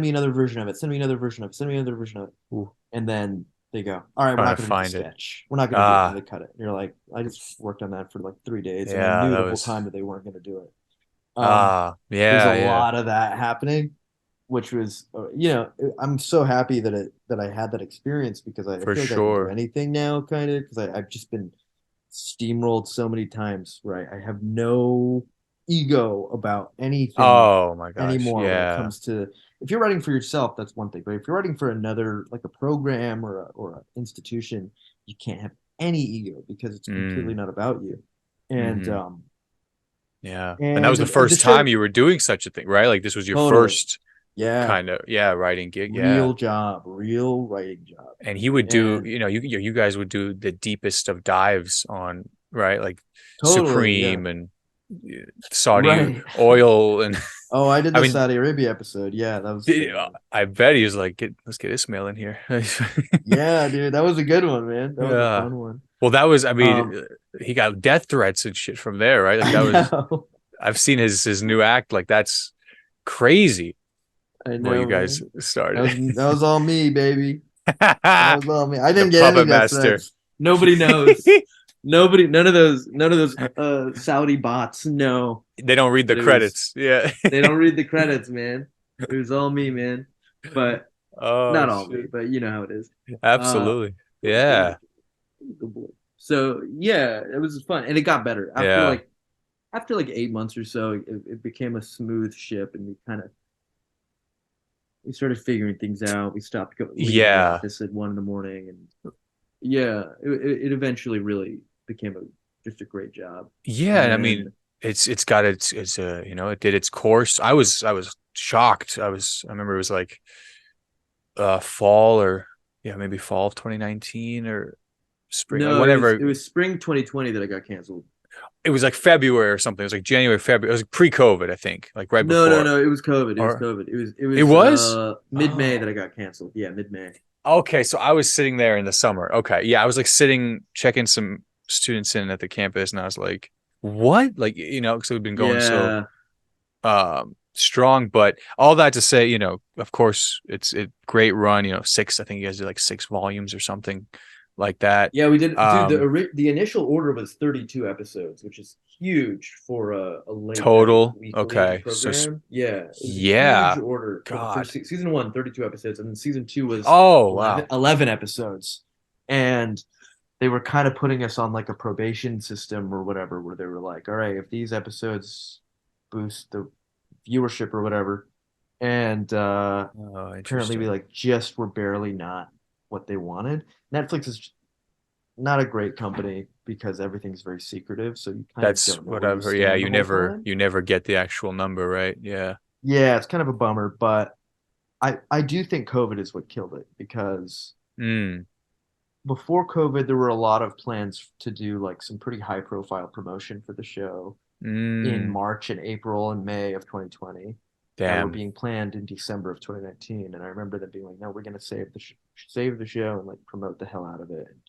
another version of it, send me another version of it, send me another version of it. Ooh, And then they go, all right, we're trying not to going to do the find it. sketch, we're not going to do it, and they Ah, cut it. And you're like, I just worked on that for like 3 days, and I yeah, knew that the whole was time that they weren't going to do it. There's a yeah, yeah, lot of that happening, which was, I'm so happy that I had that experience, because I for feel like I can do sure. anything now, kind of, because I've just been steamrolled so many times, right? I have no ego about anything Oh my gosh, anymore when it yeah. comes to, if you're writing for yourself, that's one thing, but if you're writing for another, like a program or an institution, you can't have any ego because it's completely Mm, not about you. And mm-hmm. Yeah. And that and was the the first time show, you were doing such a thing, right? Like this was your totally, first yeah, kind of, yeah, writing gig. Yeah. real job, real writing job. And he would do, And you guys would do the deepest of dives on, right? Like totally, yeah, Supreme and Saudi right. oil. And Oh, I did I the mean, Saudi Arabia episode. Yeah, that was fun, man. I bet he was like, let's get Ismail in here. Yeah, dude, that was a good one, man. That was a Yeah. fun one. Well, that was, I mean, Um, he got death threats and shit from there, right? Like I that was, know, I've seen his new act. Like that's crazy I what you know, guys man. started. That was all me, baby. That was all me. I The didn't get any puppet death master. threats. Nobody knows. Nobody, none of those Saudi bots know They don't read the that it was. credits. Yeah. They don't read the credits, man. It was all me, man. But Oh not all me, shit. but you know how it is. Uh, Absolutely. it was Yeah. a good boy. So yeah, it was fun, and it got better Yeah. after like 8 months or so. It became a smooth ship, and we started figuring things out. We stopped leaving the Yeah. office at 1 in the morning, and yeah, it eventually really became just a great job. Yeah. And And I mean, then it's got it's it did its course. I was shocked. I remember it was like fall or yeah, maybe fall of 2019 or spring, like No, whenever. it was spring 2020 that I got canceled. It was like February or something. It was like January, February. It was like pre-COVID, I think, like right No, no, before. no. It was COVID. It was Or COVID. It it was was? mid-May that Oh. I got canceled. Yeah, mid-May. Okay, so I was sitting there in the summer. Okay, yeah, I was like sitting checking some students in at the campus, and I was like, "What?" Like, because we've been going so Yeah. strong. But all that to say, of course, it's a great run. Six. I think you guys did like 6 volumes or something like that. Yeah, we did, dude. Um, The initial order was 32 episodes, which is huge for a late night total. weekly Okay, program. Yeah, it was a huge yeah, order for the first God. season one, 32 episodes, and then season two was Oh 11, wow. 11 episodes, and they were kind of putting us on like a probation system or whatever, where they were like, all right, if these episodes boost the viewership or whatever, and Oh, apparently we interesting. like just were barely not what they wanted. Netflix is not a great company because everything's very secretive, so you kind of That's don't know where you whatever. Yeah, stand the you whole never time. you never get the actual number, right? Yeah. Yeah, it's kind of a bummer, but I do think COVID is what killed it because Mm. before COVID there were a lot of plans to do like some pretty high profile promotion for the show in Mm. March and April and May of 2020 that were Damn. being planned in December of 2019, and I remember them being like, no, we're going to save the show and like promote the hell out of it, and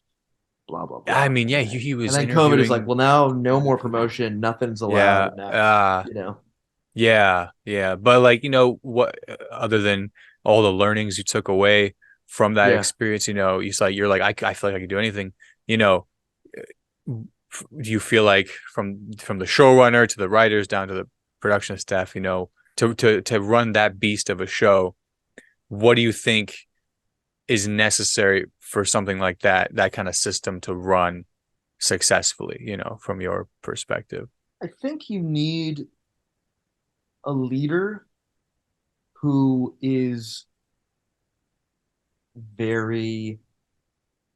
blah blah I blah. mean, And yeah, then he was COVID is like, interviewing. well, now no more promotion, nothing's allowed, Yeah. and now, you know. Yeah, yeah. But like, what other than all the learnings you took away from that Yeah. experience, you're like, I feel like I could do anything, you know. Do you feel like from the showrunner to the writers down to the production staff, to run that beast of a show, what do you think is necessary for something like that kind of system to run successfully, from your perspective? I think you need a leader who is very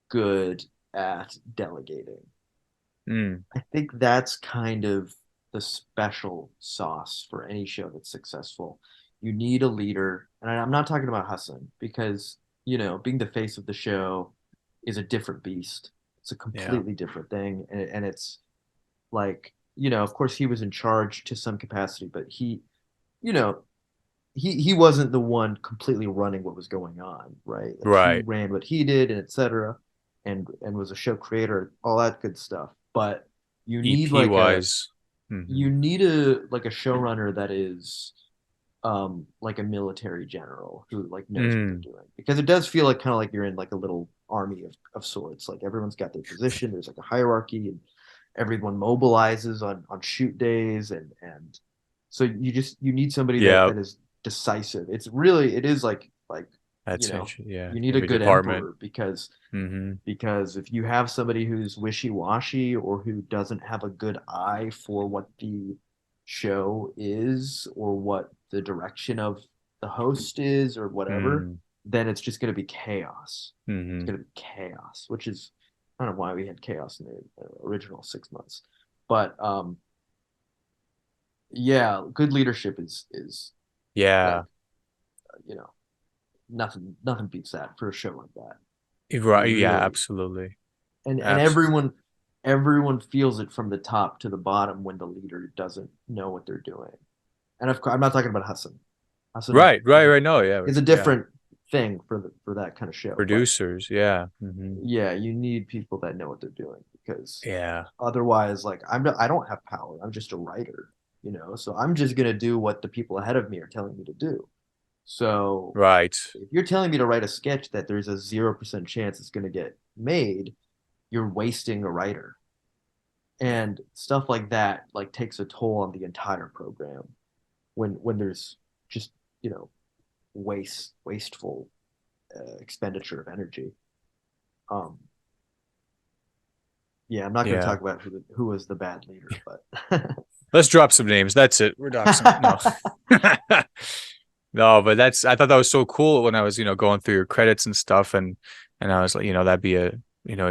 good at delegating. Mm, I think that's kind of the special sauce for any show that's successful. You need a leader, and I'm not talking about Hassan because, being the face of the show is a different beast. It's a yeah. completely different thing, and it's like, of course he was in charge to some capacity, but you know, he wasn't the one completely running what was going on, right? Like he Right. ran what he did, and etc., and was a show creator, all that good stuff. But you need EP like wise. Hmm. a showrunner that is like a military general who like knows what they're Mm, doing, because it does feel like kind of like you're in like a little army of sorts. Like everyone's got their position, there's like a hierarchy, and everyone mobilizes on shoot days, and so you need somebody yeah, that is decisive. It is like that's interesting. Yeah, you need a every good department. emperor, because Hmm. if you have somebody who's wishy-washy or who doesn't have a good eye for what the show is or what the direction of the host is or whatever, Mm, then it's just going to be chaos. It's hmm. going to be chaos, which is I don't know why we had chaos in the original 6 months. But yeah, good leadership is like, Yeah, you know, nothing beats that for a show like that. right. Yeah, Really, absolutely. and Absolutely. everyone feels it from the top to the bottom when the leader doesn't know what they're doing. And of course, I'm not talking about Hassan. Hassan Right, right, right. No, yeah, is a yeah. different thing for that kind of show. But Producers. Yeah. Hmm. yeah, you need people that know what they're doing, because Yeah. otherwise, like I don't have power. I'm just a writer, so I'm just gonna do what the people ahead of me are telling me to do. So Right. if you're telling me to write a sketch that there's a 0% chance it's gonna get made, you're wasting a writer. And stuff like that like takes a toll on the entire program when there's just, wasteful expenditure of energy. Um, yeah, I'm not going to Yeah. talk about who was the bad leader, but Let's drop some names. That's it. We're doxing. No. No, but I thought that was so cool when I was, going through your credits and stuff, and I was like, that'd be a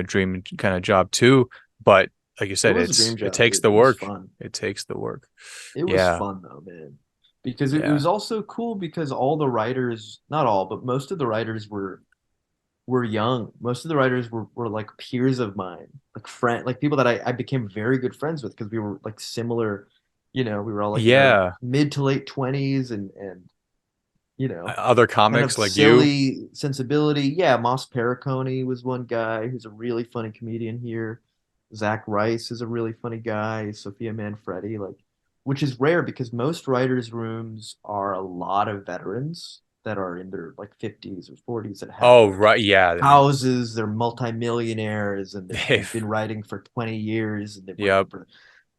dream kind of job too. But like you it said, was a dream it job, takes dude. the It was work. fun. It takes the work. It was Yeah. fun though, man, because it Yeah. was also cool because all the writers, not all, but most of the writers were were young. Most of the writers were like peers of mine, like like people that I became very good friends with because we were like similar, we were all like in our Yeah. mid to late 20s and you know, Other kind of comics like you. silly sensibility. Yeah, Moss Perricone was one guy who's a really funny comedian here. Zach Rice is a really funny guy. Sophia Manfredi, like, which is rare because most writers' rooms are a lot of veterans that are in their like 50s or 40s that have Oh, like right. Yeah. I mean, houses, they're multimillionaires and they've they've, been writing for 20 years and they've written yep. for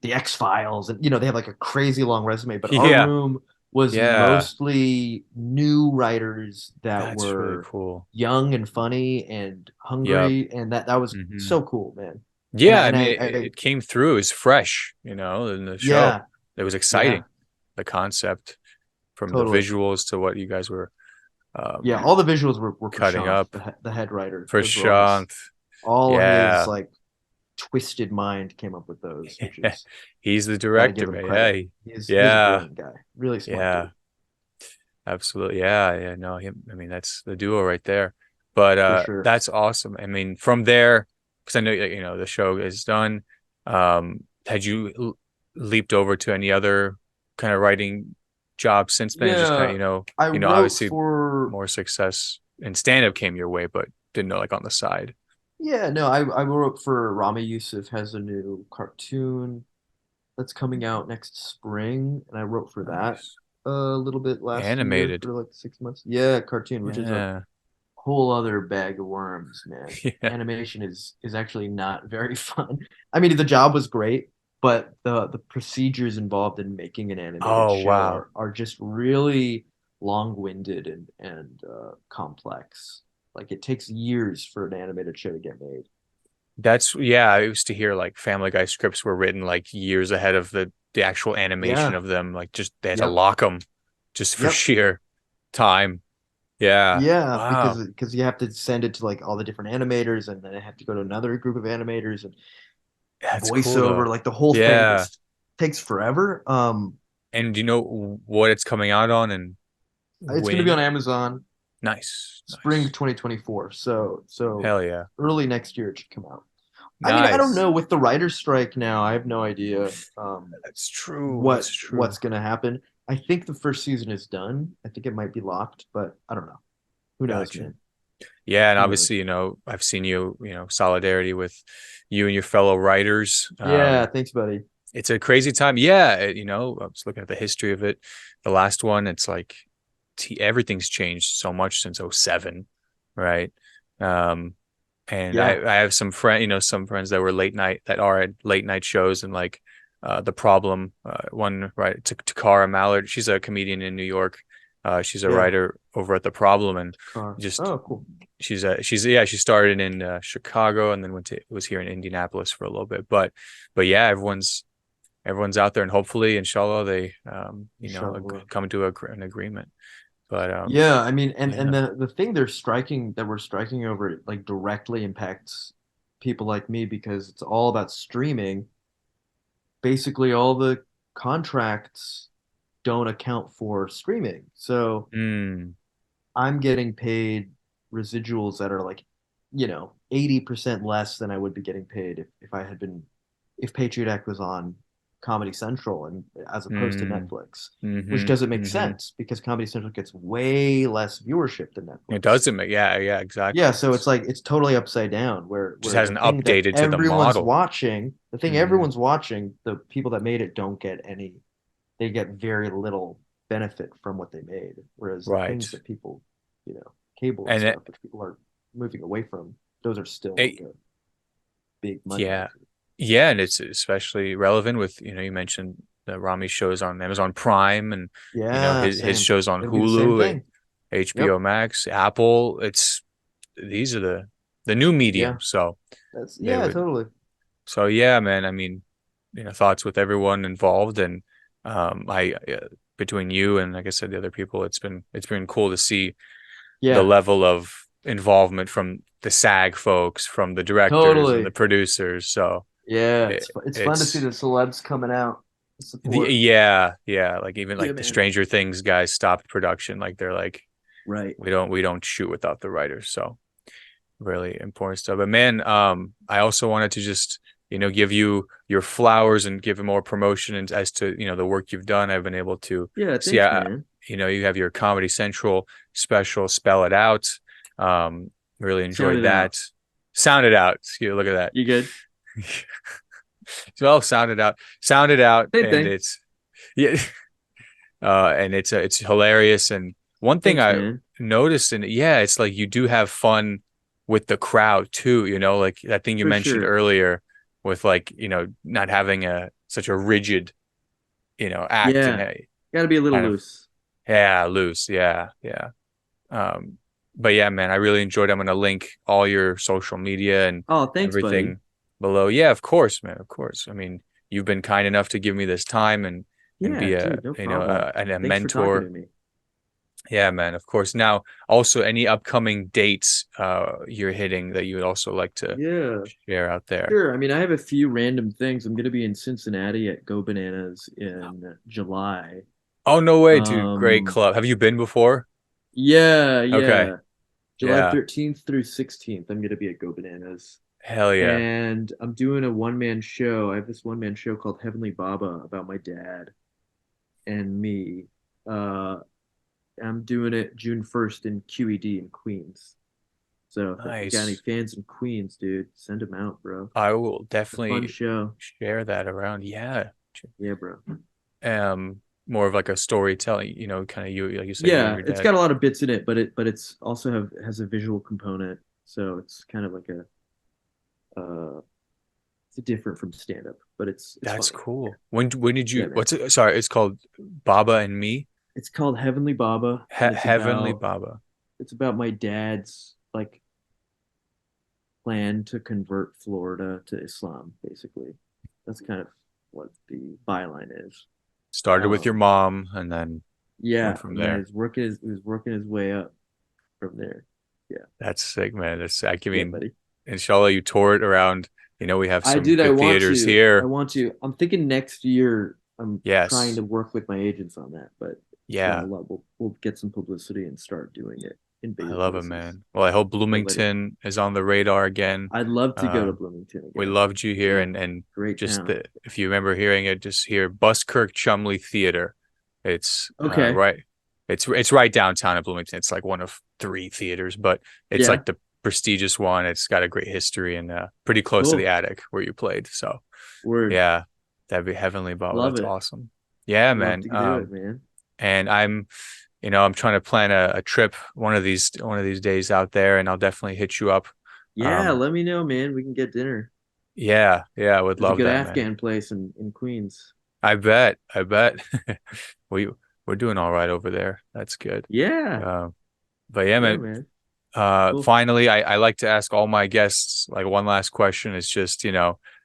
the X Files, and they have like a crazy long resume. But our Yeah. room was Yeah. mostly new writers that That's really were cool. young and funny and Yep. hungry, and that was Hmm. so cool, man. And Yeah. I I and mean, I it came through as fresh, in the show. yeah, It was yeah, exciting. The concept from the totally. visuals to what you guys were Yeah, um, all the visuals were cutting Prashant, up the head writer. for Those were all his Yeah. like twisted mind came up with those, which is He's the got to give director, him man. credit. He is a Yeah. brilliant guy, really smart Yeah. dude, Absolutely. Yeah. Yeah. No, him. I mean, that's the duo right there. But for sure. that's awesome. I mean, from there, because I know the show is done. Had you leaped over to any other kind of writing job since then? It just kind of, Yeah, I wrote obviously for. more success in stand up came your way, but didn't know like on the side. Yeah, no, I wrote for Rami Youssef has a new cartoon that's coming out next spring, and I wrote for that Nice. a little bit last year Animated. for like 6 months. Yeah, cartoon, which is a Yeah. whole other bag of worms, man. Yeah. Animation is actually not very fun. I mean, the job was great, but the procedures involved in making an animated Oh, show wow. are just really long-winded and complex. Like it takes years for an animated show to get made. Yeah, I used to hear like Family Guy scripts were written like years ahead of the actual animation Yeah. of them. Like just they had to Yep. lock them just for Yep. sheer time. Yeah. Yeah, Wow. because you have to send it to like all the different animators, and then I have to go to another group of animators and That's cool voiceover. though. Like the whole thing Yeah. just takes forever. And do you know what it's coming out on and It's going to be on when? Amazon Nice. spring Nice. 2024. So Hell yeah. early next year it should come out. I mean, I don't Nice. know with the writer's strike now. I have no idea That's true. That's what's true. going to happen. I think the first season is done. I think it might be locked, but I don't know. Who knows, Gotcha. man? Yeah, and Who knows? obviously, I've seen solidarity with you and your fellow writers. Yeah, thanks, buddy. It's a crazy time. Yeah, I was looking at the history of it. The last one, it's like everything's changed so much since '07, right? Um, and Yeah, I have some friends that were that are at late night shows and like the problem. One right to Takara Mallard, she's a comedian in New York. She's a yeah. writer over at the Problem, and Car. just Oh, cool. she started in Chicago and then was here in Indianapolis for a little bit. But yeah, everyone's out there, and hopefully, inshallah, they Inshallah. come to an agreement. But Yeah, I mean, and yeah. the thing we're striking over, like directly impacts people like me because it's all about streaming. Basically, all the contracts don't account for streaming. So Mm, I'm getting paid residuals that are like, 80% less than I would be getting paid if Patriot Act was on Comedy Central and as opposed to mm, Netflix, which mm-hmm, doesn't make mm-hmm. sense because Comedy Central gets way less viewership than It Netflix. doesn't make yeah, Yeah, exactly. so it's like it's totally upside down Just where hasn't updated to the model. the thing Hmm. everyone's watching, the people that made it don't get any, they get very little benefit from what they made. Whereas the Right. things that people, cable and And stuff, which people are moving away from, those are still like a big yeah, moneymaker. yeah, and it's especially relevant with you mentioned the Rami shows on Amazon Prime, and Yeah, his same. shows on It'll be the same Hulu, thing. HBO Yep. Max, Apple. These are the new Yeah. medium. So they Yeah, would. totally. So yeah, man. I mean, thoughts with everyone involved, and I between you and like I said, the other people, it's been cool to see the Yeah, level of involvement from the SAG folks, from the directors and the totally. producers. So Yeah, it, it's fun to see it's the celebs coming out to support. yeah, like even Yeah, like the man. Stranger Things guys stopped production. Like they're like, Right. we don't shoot without the writers. So really important stuff. But man, I also wanted to just, give you your flowers and give more promotion and as to, the work you've done. I've been able to Yeah, see, thanks, man. you have your Comedy Central special, Spell It Out. Really Sound enjoyed it out. that. Sound it out. Look at that. You good? So sound it out. Same And thing. it's, yeah. And it's hilarious. And one thing Thanks, I man. noticed, and yeah, it's like you do have fun with the crowd too, like that thing you For mentioned sure. earlier with like, not having such a rigid, act and Yeah. Got to be a little kind of, loose. yeah, loose. Yeah. Yeah. Um, but yeah, man, I really enjoyed. I'm going to link all your social media and Oh, thanks, buddy. everything below. Yeah, of course, man. Of course. I mean, you've been kind enough to give me this time and Yeah, be dude, no problem. a Thanks for talking to mentor. me. Yeah, man, of course. Now, also any upcoming dates you're hitting that you would also like to Yeah, share out there. sure. I mean, I have a few random things. I'm going to be in Cincinnati at Go Bananas in July. Oh, no way, dude. Great Um, club. Have you been before? yeah, Okay. yeah. July Yeah. 13th through 16th, I'm going to be at Go Bananas. Hell yeah. And I'm doing a one-man show. I have this one-man show called Heavenly Baba about my dad and me. Uh, I'm doing it June 1st in QED in Queens. So if you got any Nice. fans in Queens, dude, send them out, bro. I will It's a fun definitely show. share that around. Yeah. Yeah, bro. More of like a storytelling, kind of you, like you said, you and Yeah, your it's dad. got a lot of bits in it, but it's also has a visual component. So it's kind of like it's different from stand up, but it's That's funny. cool. When did Yeah, you, man. what's it? Sorry, it's called Baba and Me. It's called Heavenly Baba, and Heavenly Baba. it's about my dad's like plan to convert Florida to Islam, basically. That's kind of what the byline is. Started with your Um, mom and then went yeah, from and then there. he was working his way up from there. Yeah, That's sick, man. That's I yeah, mean, buddy. inshallah, you toured around. We have I some dude, I good want theaters to. I here. want to. I'm thinking next year. I'm trying Yes. to work with my agents on that, but Yeah. we'll get some publicity and start doing it in I bigger love it, places. man. Well, I hope Yeah, buddy. Bloomington is on the radar again. I'd love to go Uh, to Bloomington we again. loved you here, Yeah, and great just town. if you remember hearing it, just hear Buskirk Chumley Theater. It's Okay. right. It's right downtown in Bloomington. It's like one of three theaters, but it's Yeah. like the prestigious one. It's got a great history and pretty close to the Cool. attic where you played. So Word. yeah, that'd be Heavenly Baba. Love That's it. awesome. Yeah, Love man. to do it, man. And I'm trying to plan a trip one of these days out there, and I'll definitely hit you up. Yeah, Um, let me know, man. We can get dinner. yeah, I would There's a love good that, man. Afghan place in Queens. I bet. we we're doing all right over there. That's good. Yeah. Uh, but yeah, Yeah, man. man. Cool. Finally, I like to ask all my guests like one last question. It's just,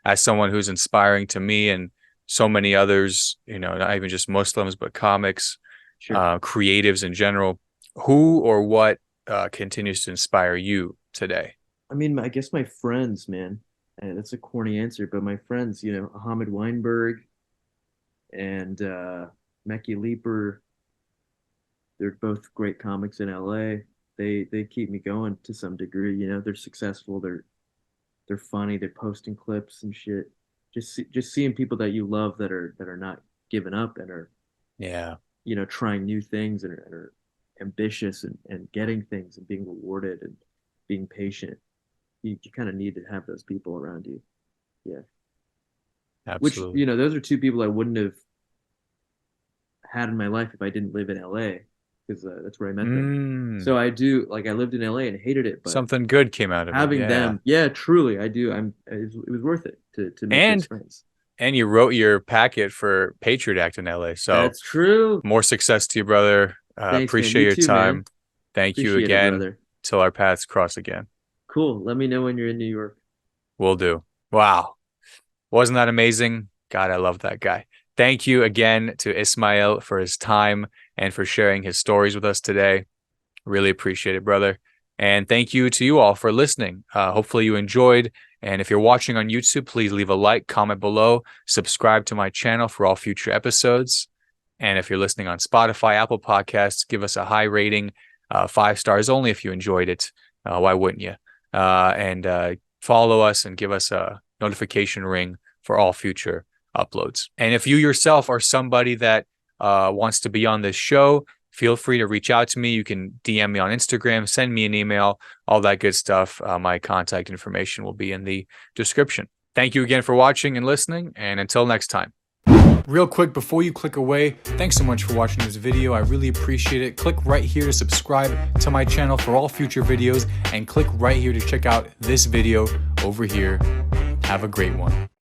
as someone who's inspiring to me and so many others, not even just Muslims, but comics, Sure. creatives in general, who or what continues to inspire you today? I mean, I guess my friends, man. That's a corny answer, but my friends, Ahmed Weinberg and Mekki Leeper, they're both great comics in LA. They keep me going to some degree. They're successful. They're funny. They're posting clips and shit. Just seeing people that you love that are not giving up and are Yeah, trying new things and are ambitious and getting things and being rewarded and being patient. You kind of need to have those people around you. Yeah. Which, absolutely. those are two people I wouldn't have had in my life if I didn't live in LA because that's where I met them. Mm, So I do like I lived in LA and hated it, but something good came out of it. having Yeah. them, yeah, truly, I do. It was worth it to make those And friends. and you wrote your packet for Patriot Act in LA. So That's true. more success to you, brother. Thanks, man. Appreciate You your too, man. time. Thank you Appreciate it, again. brother. Till our paths cross again. Cool. Let me know when you're in New York. Will do. Wow. Wasn't that amazing? God, I love that guy. Thank you again to Ismael for his time and for sharing his stories with us today. Really appreciate it, brother. And thank you to you all for listening. Hopefully you enjoyed. And if you're watching on YouTube, please leave a like, comment below, subscribe to my channel for all future episodes. And if you're listening on Spotify, Apple Podcasts, give us a high rating, 5 stars only if you enjoyed it. Why wouldn't you? and follow us and give us a notification ring for all future uploads. And if you yourself are somebody that wants to be on this show, feel free to reach out to me. You can DM me on Instagram, send me an email, all that good stuff. My contact information will be in the description. Thank you again for watching and listening, and until next time. Real quick, before you click away, thanks so much for watching this video. I really appreciate it. Click right here to subscribe to my channel for all future videos, and click right here to check out this video over here. Have a great one.